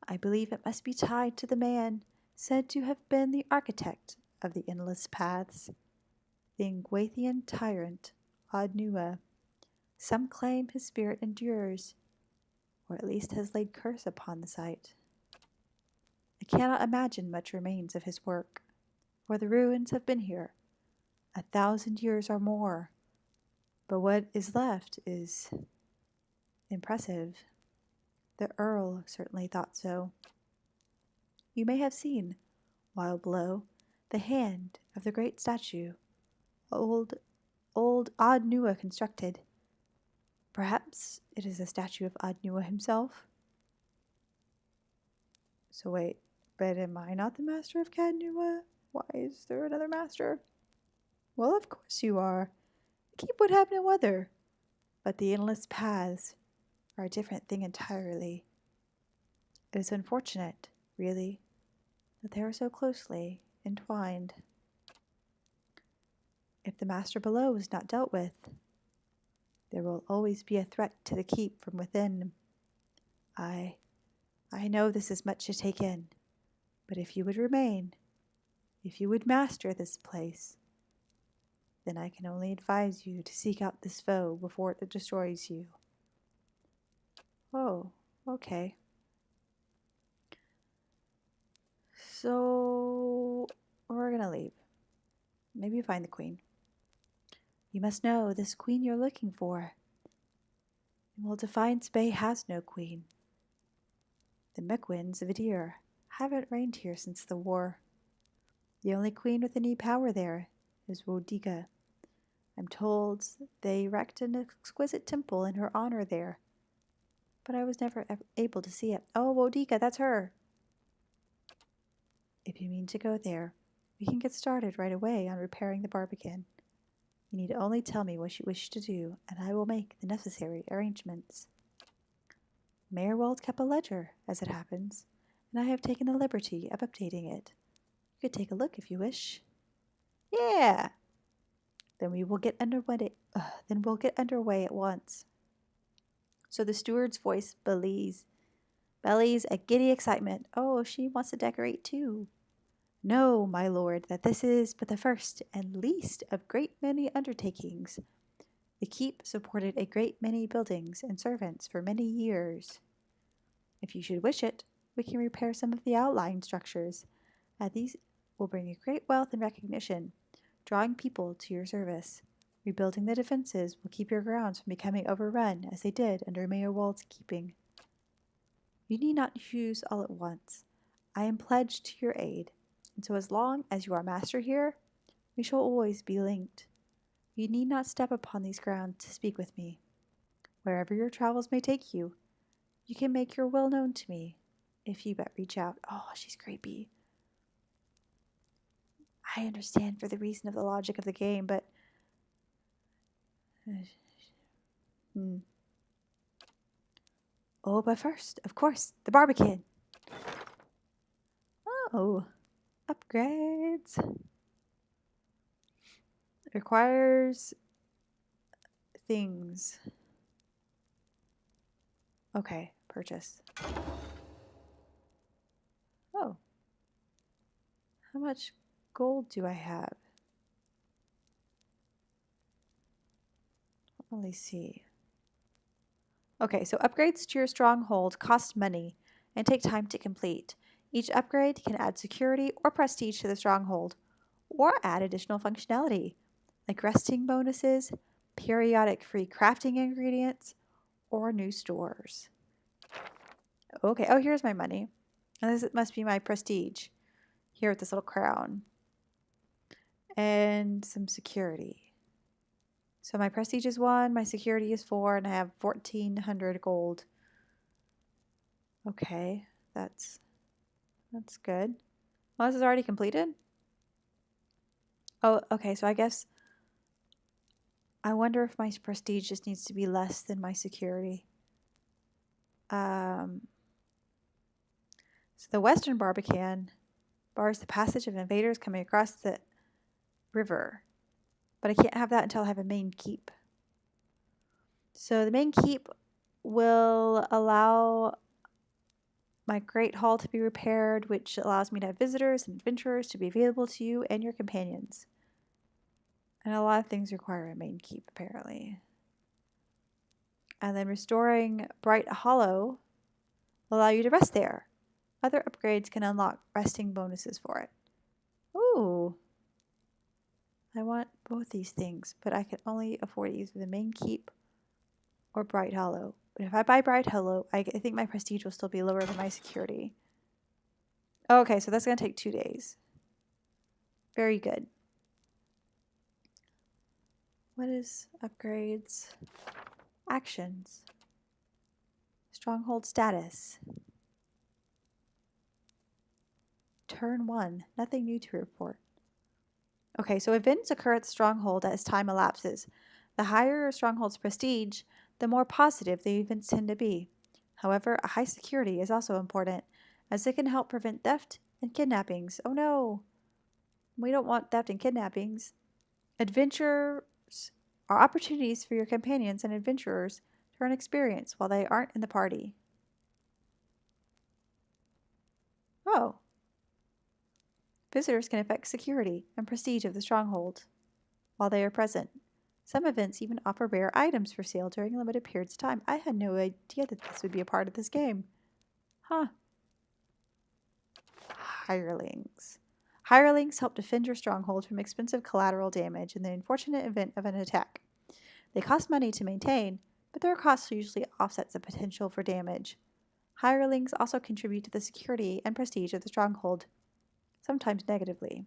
S1: I believe it must be tied to the man said to have been the architect of the endless paths, the Engwathian tyrant, Odd Nua. Some claim his spirit endures, or at least has laid curse upon the site. I cannot imagine much remains of his work, for the ruins have been here 1,000 years or more, but what is left is impressive. The Earl certainly thought so. You may have seen, while below, the hand of the great statue, old Odd Nua constructed. Perhaps it is a statue of Odd Nua himself? So wait, but am I not the master of Cad Nua? Why is there another master? Well, of course you are. Keep would have no other. But the endless paths are a different thing entirely. It is unfortunate, really, that they are so closely entwined. If the master below is not dealt with, there will always be a threat to the keep from within. I know this is much to take in, but if you would remain, if you would master this place, then I can only advise you to seek out this foe before it destroys you. Oh, okay. So, we're gonna leave. Maybe find the queen. You must know this queen you're looking for. Well, Defiance Bay has no queen. The Mequins of Adir haven't reigned here since the war. The only queen with any power there is Wodika. I'm told they erected an exquisite temple in her honor there, but I was never able to see it. Oh, Wodika, that's her. If you mean to go there, we can get started right away on repairing the Barbican. You need only tell me what you wish to do, and I will make the necessary arrangements. Mayor Wald kept a ledger, as it happens, and I have taken the liberty of updating it. You could take a look if you wish. Yeah! Then we'll get underway at once. So the steward's voice bellies a giddy excitement. Oh, she wants to decorate too. Know, my lord, that this is but the first and least of great many undertakings. The keep supported a great many buildings and servants for many years. If you should wish it, we can repair some of the outlying structures, and these will bring you great wealth and recognition, drawing people to your service. Rebuilding the defenses will keep your grounds from becoming overrun as they did under Mayor Wald's keeping. You need not choose all at once. I am pledged to your aid, and so as long as you are master here, we shall always be linked. You need not step upon these grounds to speak with me. Wherever your travels may take you, you can make your will known to me, if you but reach out. Oh, she's creepy. I understand for the reason of the logic of the game, but... Oh, but first, of course, the Barbican. Oh, upgrades. It requires things. Okay, purchase. Oh. How much gold do I have? Let me see. Okay, so upgrades to your stronghold cost money and take time to complete. Each upgrade can add security or prestige to the stronghold, or add additional functionality, like resting bonuses, periodic free crafting ingredients, or new stores. Okay, oh, here's my money. And this must be my prestige here with this little crown. And some security. So my prestige is 1, my security is 4, and I have 1,400 gold. Okay, that's good. Well, this is already completed? Oh, okay, so I guess I wonder if my prestige just needs to be less than my security. So the Western Barbican bars the passage of invaders coming across the river. But I can't have that until I have a main keep. So the main keep will allow my Great Hall to be repaired, which allows me to have visitors and adventurers to be available to you and your companions. And a lot of things require a main keep, apparently. And then restoring Bright Hollow will allow you to rest there. Other upgrades can unlock resting bonuses for it. Ooh. I want both these things, but I can only afford either the main keep or Bright Hollow. But if I buy Bright Hollow, I think my prestige will still be lower than my security. Okay, so that's going to take 2 days. Very good. What is upgrades? Actions. Stronghold status. Turn 1. Nothing new to report. Okay, so events occur at the stronghold as time elapses. The higher a stronghold's prestige, the more positive the events tend to be. However, a high security is also important, as it can help prevent theft and kidnappings. Oh no! We don't want theft and kidnappings. Adventures are opportunities for your companions and adventurers to earn experience while they aren't in the party. Oh. Visitors can affect security and prestige of the stronghold while they are present. Some events even offer rare items for sale during limited periods of time. I had no idea that this would be a part of this game. Huh. Hirelings. Hirelings help defend your stronghold from expensive collateral damage in the unfortunate event of an attack. They cost money to maintain, but their cost usually offsets the potential for damage. Hirelings also contribute to the security and prestige of the stronghold, sometimes negatively.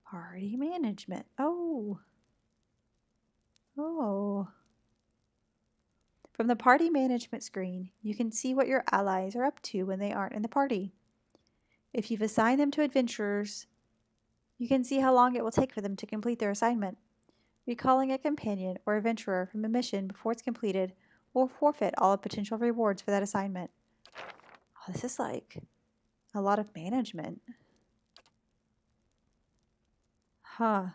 S1: Party management. Oh. From the party management screen, you can see what your allies are up to when they aren't in the party. If you've assigned them to adventurers, you can see how long it will take for them to complete their assignment. Recalling a companion or adventurer from a mission before it's completed will forfeit all potential rewards for that assignment. Oh, this is like a lot of management. Huh.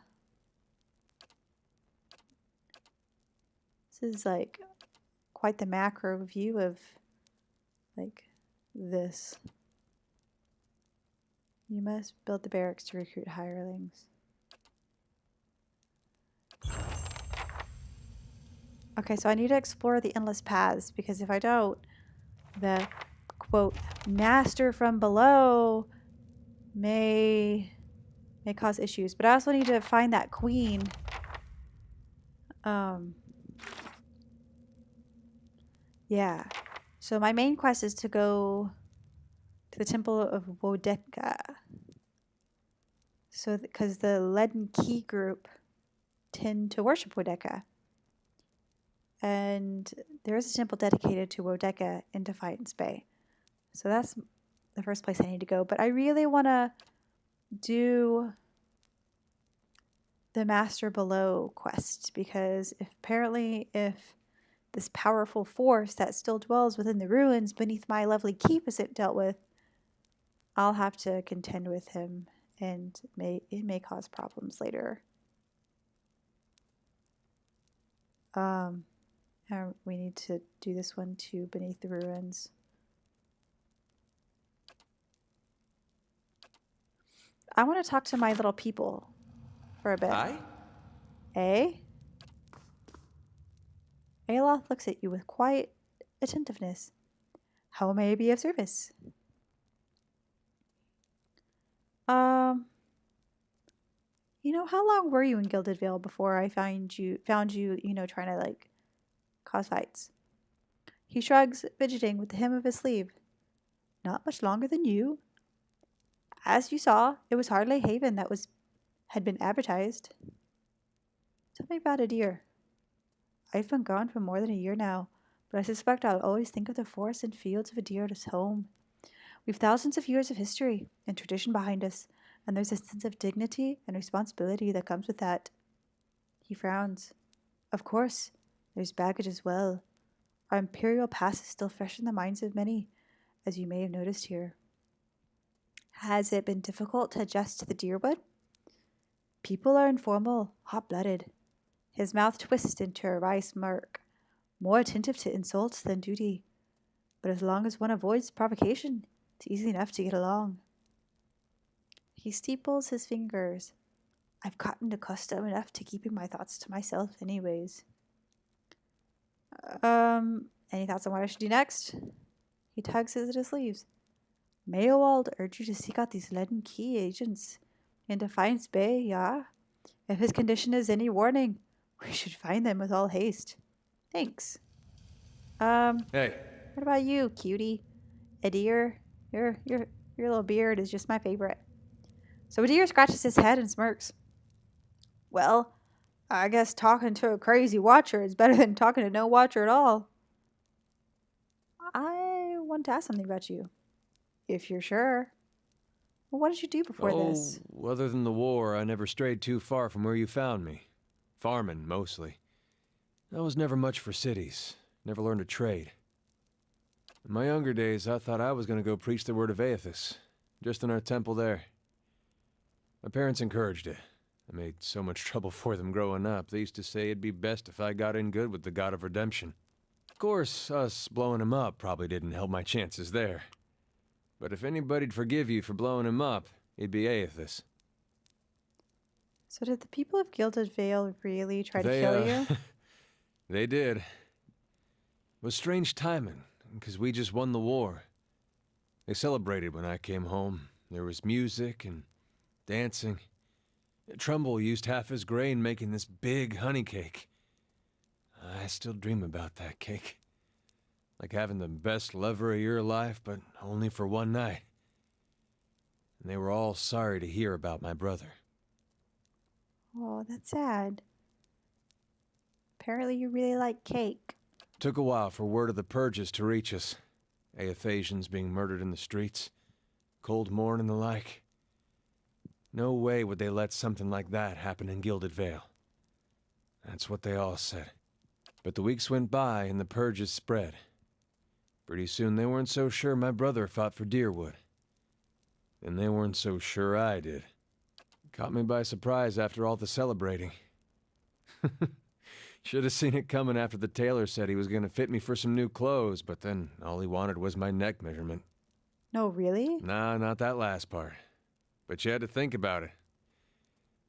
S1: This is like quite the macro view of like this. You must build the barracks to recruit hirelings. Okay, so I need to explore the endless paths, because if I don't, the quote master from below may cause issues. But I also need to find that queen. Yeah. So my main quest is to go to the Temple of Wodeka. So, because the Leaden Key group tend to worship Wodeka. And there is a temple dedicated to Wodeka in Defiance Bay. So that's the first place I need to go. But I really want to do the Master Below quest, because apparently if this powerful force that still dwells within the ruins beneath my lovely keep isn't dealt with, I'll have to contend with him, and it may cause problems later. We need to do this one too, beneath the ruins. I want to talk to my little people for a bit.
S4: Aye?
S1: Eh? Aloth looks at you with quiet attentiveness. How may I be of service? You know, how long were you in Gilded Vale before I found you, trying to, like, cause fights? He shrugs, fidgeting with the hem of his sleeve. Not much longer than you. As you saw, it was hardly Haven that had been advertised. Tell me about Adir. I've been gone for more than a year now, but I suspect I'll always think of the forests and fields of Adir as home. We've thousands of years of history and tradition behind us, and there's a sense of dignity and responsibility that comes with that. He frowns. Of course, there's baggage as well. Our imperial past is still fresh in the minds of many, as you may have noticed here. Has it been difficult to adjust to the Dyrwood? People are informal, hot-blooded. His mouth twists into a wry smirk, more attentive to insults than duty. But as long as one avoids provocation, it's easy enough to get along. He steeples his fingers. I've gotten accustomed enough to keeping my thoughts to myself anyways. Any thoughts on what I should do next? He tugs at his sleeves. Mayoald urged you to seek out these Leaden Key agents in Defiance Bay, yeah? If his condition is any warning, we should find them with all haste. Thanks.
S8: Hey.
S1: What about you, cutie? Adir? Your little beard is just my favorite. So Adir scratches his head and smirks. Well, I guess talking to a crazy watcher is better than talking to no watcher at all. I want to ask something about you, if you're sure. Well, what did you do before this?
S8: Other than the war, I never strayed too far from where you found me. Farming, mostly. I was never much for cities. Never learned to trade. In my younger days, I thought I was going to go preach the word of Aethys, just in our temple there. My parents encouraged it. I made so much trouble for them growing up. They used to say it'd be best if I got in good with the God of Redemption. Of course, us blowing him up probably didn't help my chances there. But if anybody'd forgive you for blowing him up, it'd be Aethys.
S1: So did the people of Gilded Vale really try to kill you?
S8: They did. It was strange timing, because we just won the war. They celebrated when I came home. There was music and dancing. Trumbull used half his grain making this big honey cake. I still dream about that cake. Like having the best lover of your life, but only for one night. And they were all sorry to hear about my brother.
S1: Oh, that's sad. Apparently you really like cake.
S8: Took a while for word of the purges to reach us. Aethasians being murdered in the streets. Cold Morn and the like. No way would they let something like that happen in Gilded Vale. That's what they all said. But the weeks went by and the purges spread. Pretty soon they weren't so sure my brother fought for Deerwood. And they weren't so sure I did. Caught me by surprise after all the celebrating. Should have seen it coming after the tailor said he was going to fit me for some new clothes, but then all he wanted was my neck measurement.
S1: No, really?
S8: Nah, not that last part. But you had to think about it.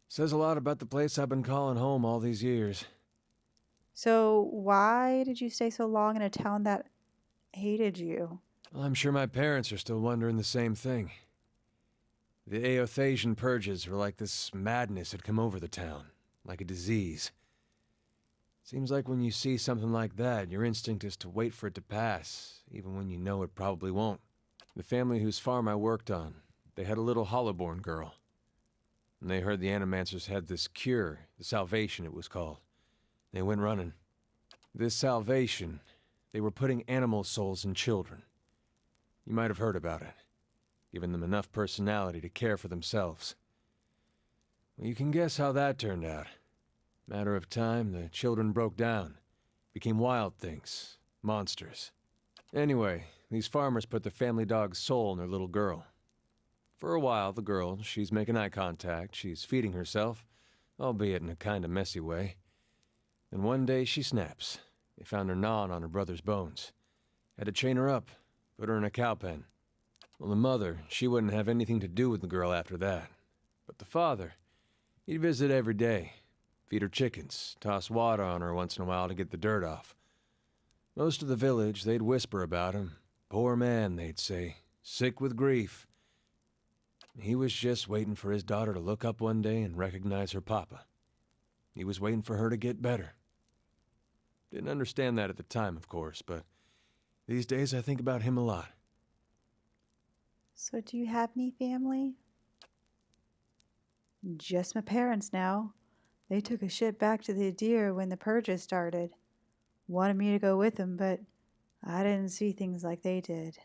S8: Says a lot about the place I've been calling home all these years.
S1: So why did you stay so long in a town that hated you?
S8: Well, I'm sure my parents are still wondering the same thing. The Aethasian purges were like this madness had come over the town, like a disease. Seems like when you see something like that, your instinct is to wait for it to pass, even when you know it probably won't. The family whose farm I worked on, they had a little Hollowborn girl. And they heard the Animancers had this cure, the Salvation it was called. They went running. This Salvation, they were putting animal souls in children. You might have heard about it, giving them enough personality to care for themselves. Well, you can guess how that turned out. Matter of time, the children broke down, became wild things, monsters. Anyway, these farmers put the family dog's soul in their little girl. For a while, the girl, she's making eye contact, she's feeding herself, albeit in a kind of messy way. Then one day she snaps. They found her gnawing on her brother's bones. Had to chain her up, put her in a cow pen. Well, the mother, she wouldn't have anything to do with the girl after that. But the father, he'd visit every day. Feed her chickens, toss water on her once in a while to get the dirt off. Most of the village, they'd whisper about him. Poor man, they'd say, sick with grief. He was just waiting for his daughter to look up one day and recognize her papa. He was waiting for her to get better. Didn't understand that at the time, of course, but these days I think about him a lot.
S1: So do you have any family? Just my parents now. They took a ship back to the Adir when the purges started. Wanted me to go with them, but I didn't see things like they did.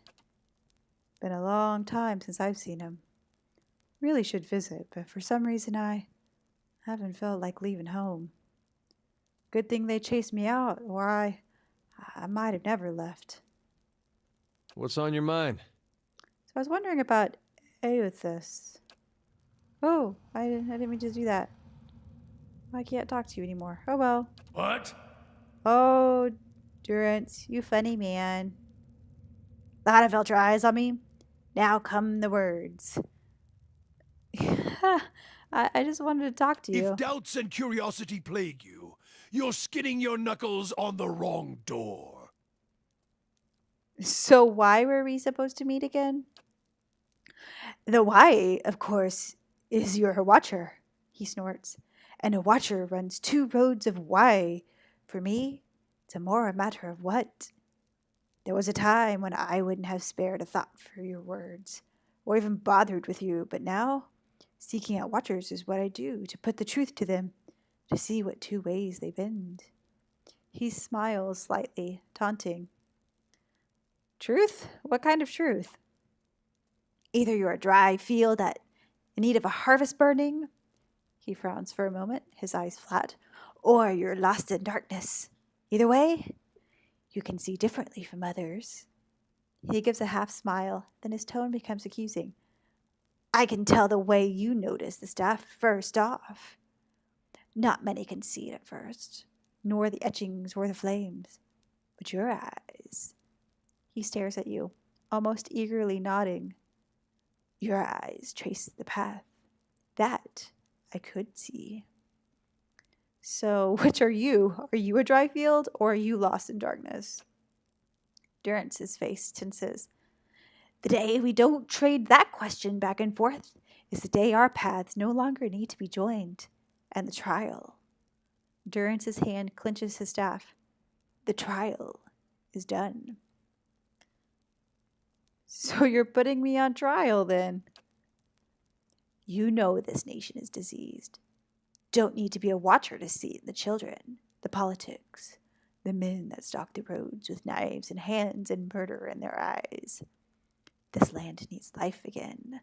S1: Been a long time since I've seen them. Really should visit, but for some reason I haven't felt like leaving home. Good thing they chased me out, or I might have never left.
S8: What's on your mind?
S1: So I was wondering about Aethys. Oh, I didn't mean to do that. I can't talk to you anymore. Oh well.
S5: What?
S1: Oh, Durance, you funny man. Thought I felt your eyes on me. Now come the words. I just wanted to talk to you.
S5: If doubts and curiosity plague you, you're skinning your knuckles on the wrong door.
S1: So why were we supposed to meet again? The why, of course, is you're a watcher, he snorts. And a watcher runs two roads of why. For me, it's more a matter of what. There was a time when I wouldn't have spared a thought for your words, or even bothered with you, but now, seeking out watchers is what I do, to put the truth to them, to see what two ways they bend. He smiles slightly, taunting. Truth? What kind of truth? Either you're a dry field in need of a harvest burning, he frowns for a moment, his eyes flat, or you're lost in darkness. Either way, you can see differently from others. He gives a half smile, then his tone becomes accusing. I can tell the way you notice the staff first off. Not many can see it at first, nor the etchings or the flames. But your eyes. He stares at you, almost eagerly nodding. Your eyes trace the path. That I could see. So, which are you? Are you a dry field, or are you lost in darkness? Durance's face tenses. The day we don't trade that question back and forth is the day our paths no longer need to be joined. And the trial. Durance's hand clenches his staff. The trial is done. So you're putting me on trial then? You know this nation is diseased. Don't need to be a watcher to see it in the children, the politics, the men that stalk the roads with knives in hands and murder in their eyes. This land needs life again.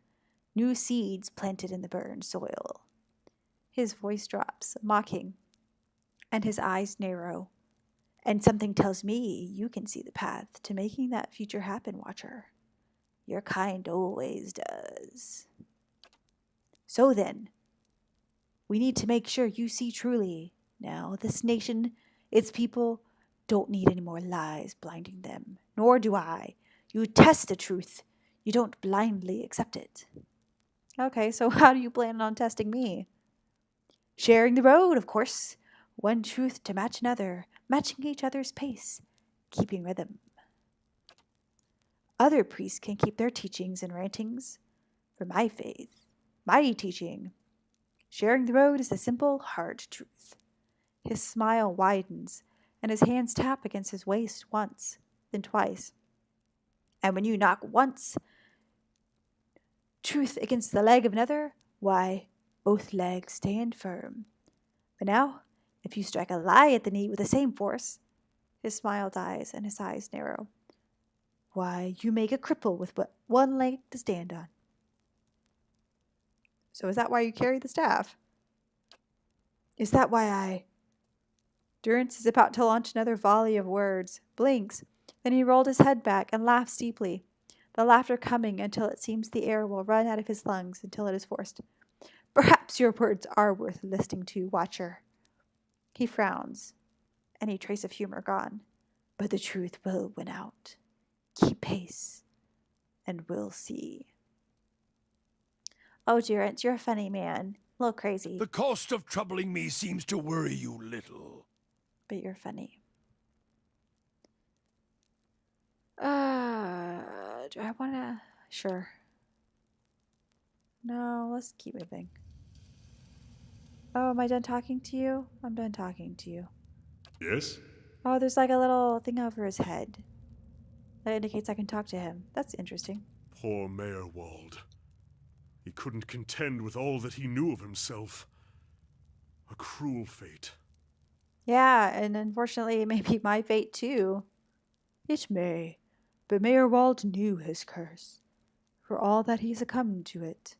S1: New seeds planted in the burned soil. His voice drops, mocking, and his eyes narrow. And something tells me you can see the path to making that future happen, Watcher. Your kind always does. So then, we need to make sure you see truly. Now, this nation, its people, don't need any more lies blinding them. Nor do I. You test the truth. You don't blindly accept it. Okay, so how do you plan on testing me? Sharing the road, of course. One truth to match another, matching each other's pace, keeping rhythm. Other priests can keep their teachings and rantings. For my faith, my teaching, sharing the road is the simple, hard truth. His smile widens, and his hands tap against his waist once, then twice. And when you knock once, truth against the leg of another, why, both legs stand firm. But now, if you strike a lie at the knee with the same force, his smile dies and his eyes narrow. Why, you make a cripple with but one leg to stand on. So is that why you carry the staff? Is that why I... Durance is about to launch another volley of words, blinks, then he rolled his head back and laughs deeply, the laughter coming until it seems the air will run out of his lungs until it is forced. Perhaps your words are worth listening to, Watcher. He frowns, any trace of humor gone, but the truth will win out. Keep pace, and we'll see. Oh, Durance, you're a funny man. A little crazy,
S5: The cost of troubling me seems to worry you little.
S1: but you're funny. Do I want to... Sure. No, let's keep moving. Oh, am I done talking to you? I'm done talking to you.
S5: Yes?
S1: Oh, there's like a little thing over his head. That indicates I can talk to him. That's interesting.
S5: Poor Mayorwald. He couldn't contend with all that he knew of himself. A cruel fate.
S1: Yeah, and unfortunately it may be my fate too. It may, but Mayorwald knew his curse. For all that he succumbed to it.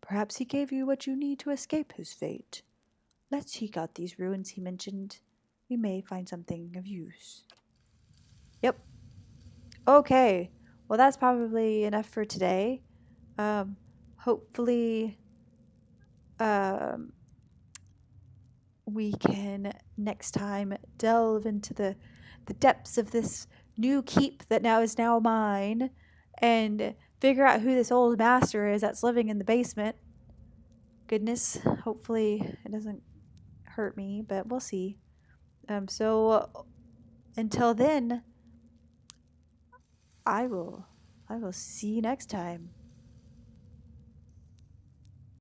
S1: Perhaps he gave you what you need to escape his fate. Let's seek out these ruins he mentioned. We may find something of use. Yep. Okay. Well, that's probably enough for today. Hopefully, we can next time delve into the depths of this new keep that is now mine, and figure out who this old master is that's living in the basement. Goodness, hopefully it doesn't hurt me, but we'll see. So until then, I will see you next time.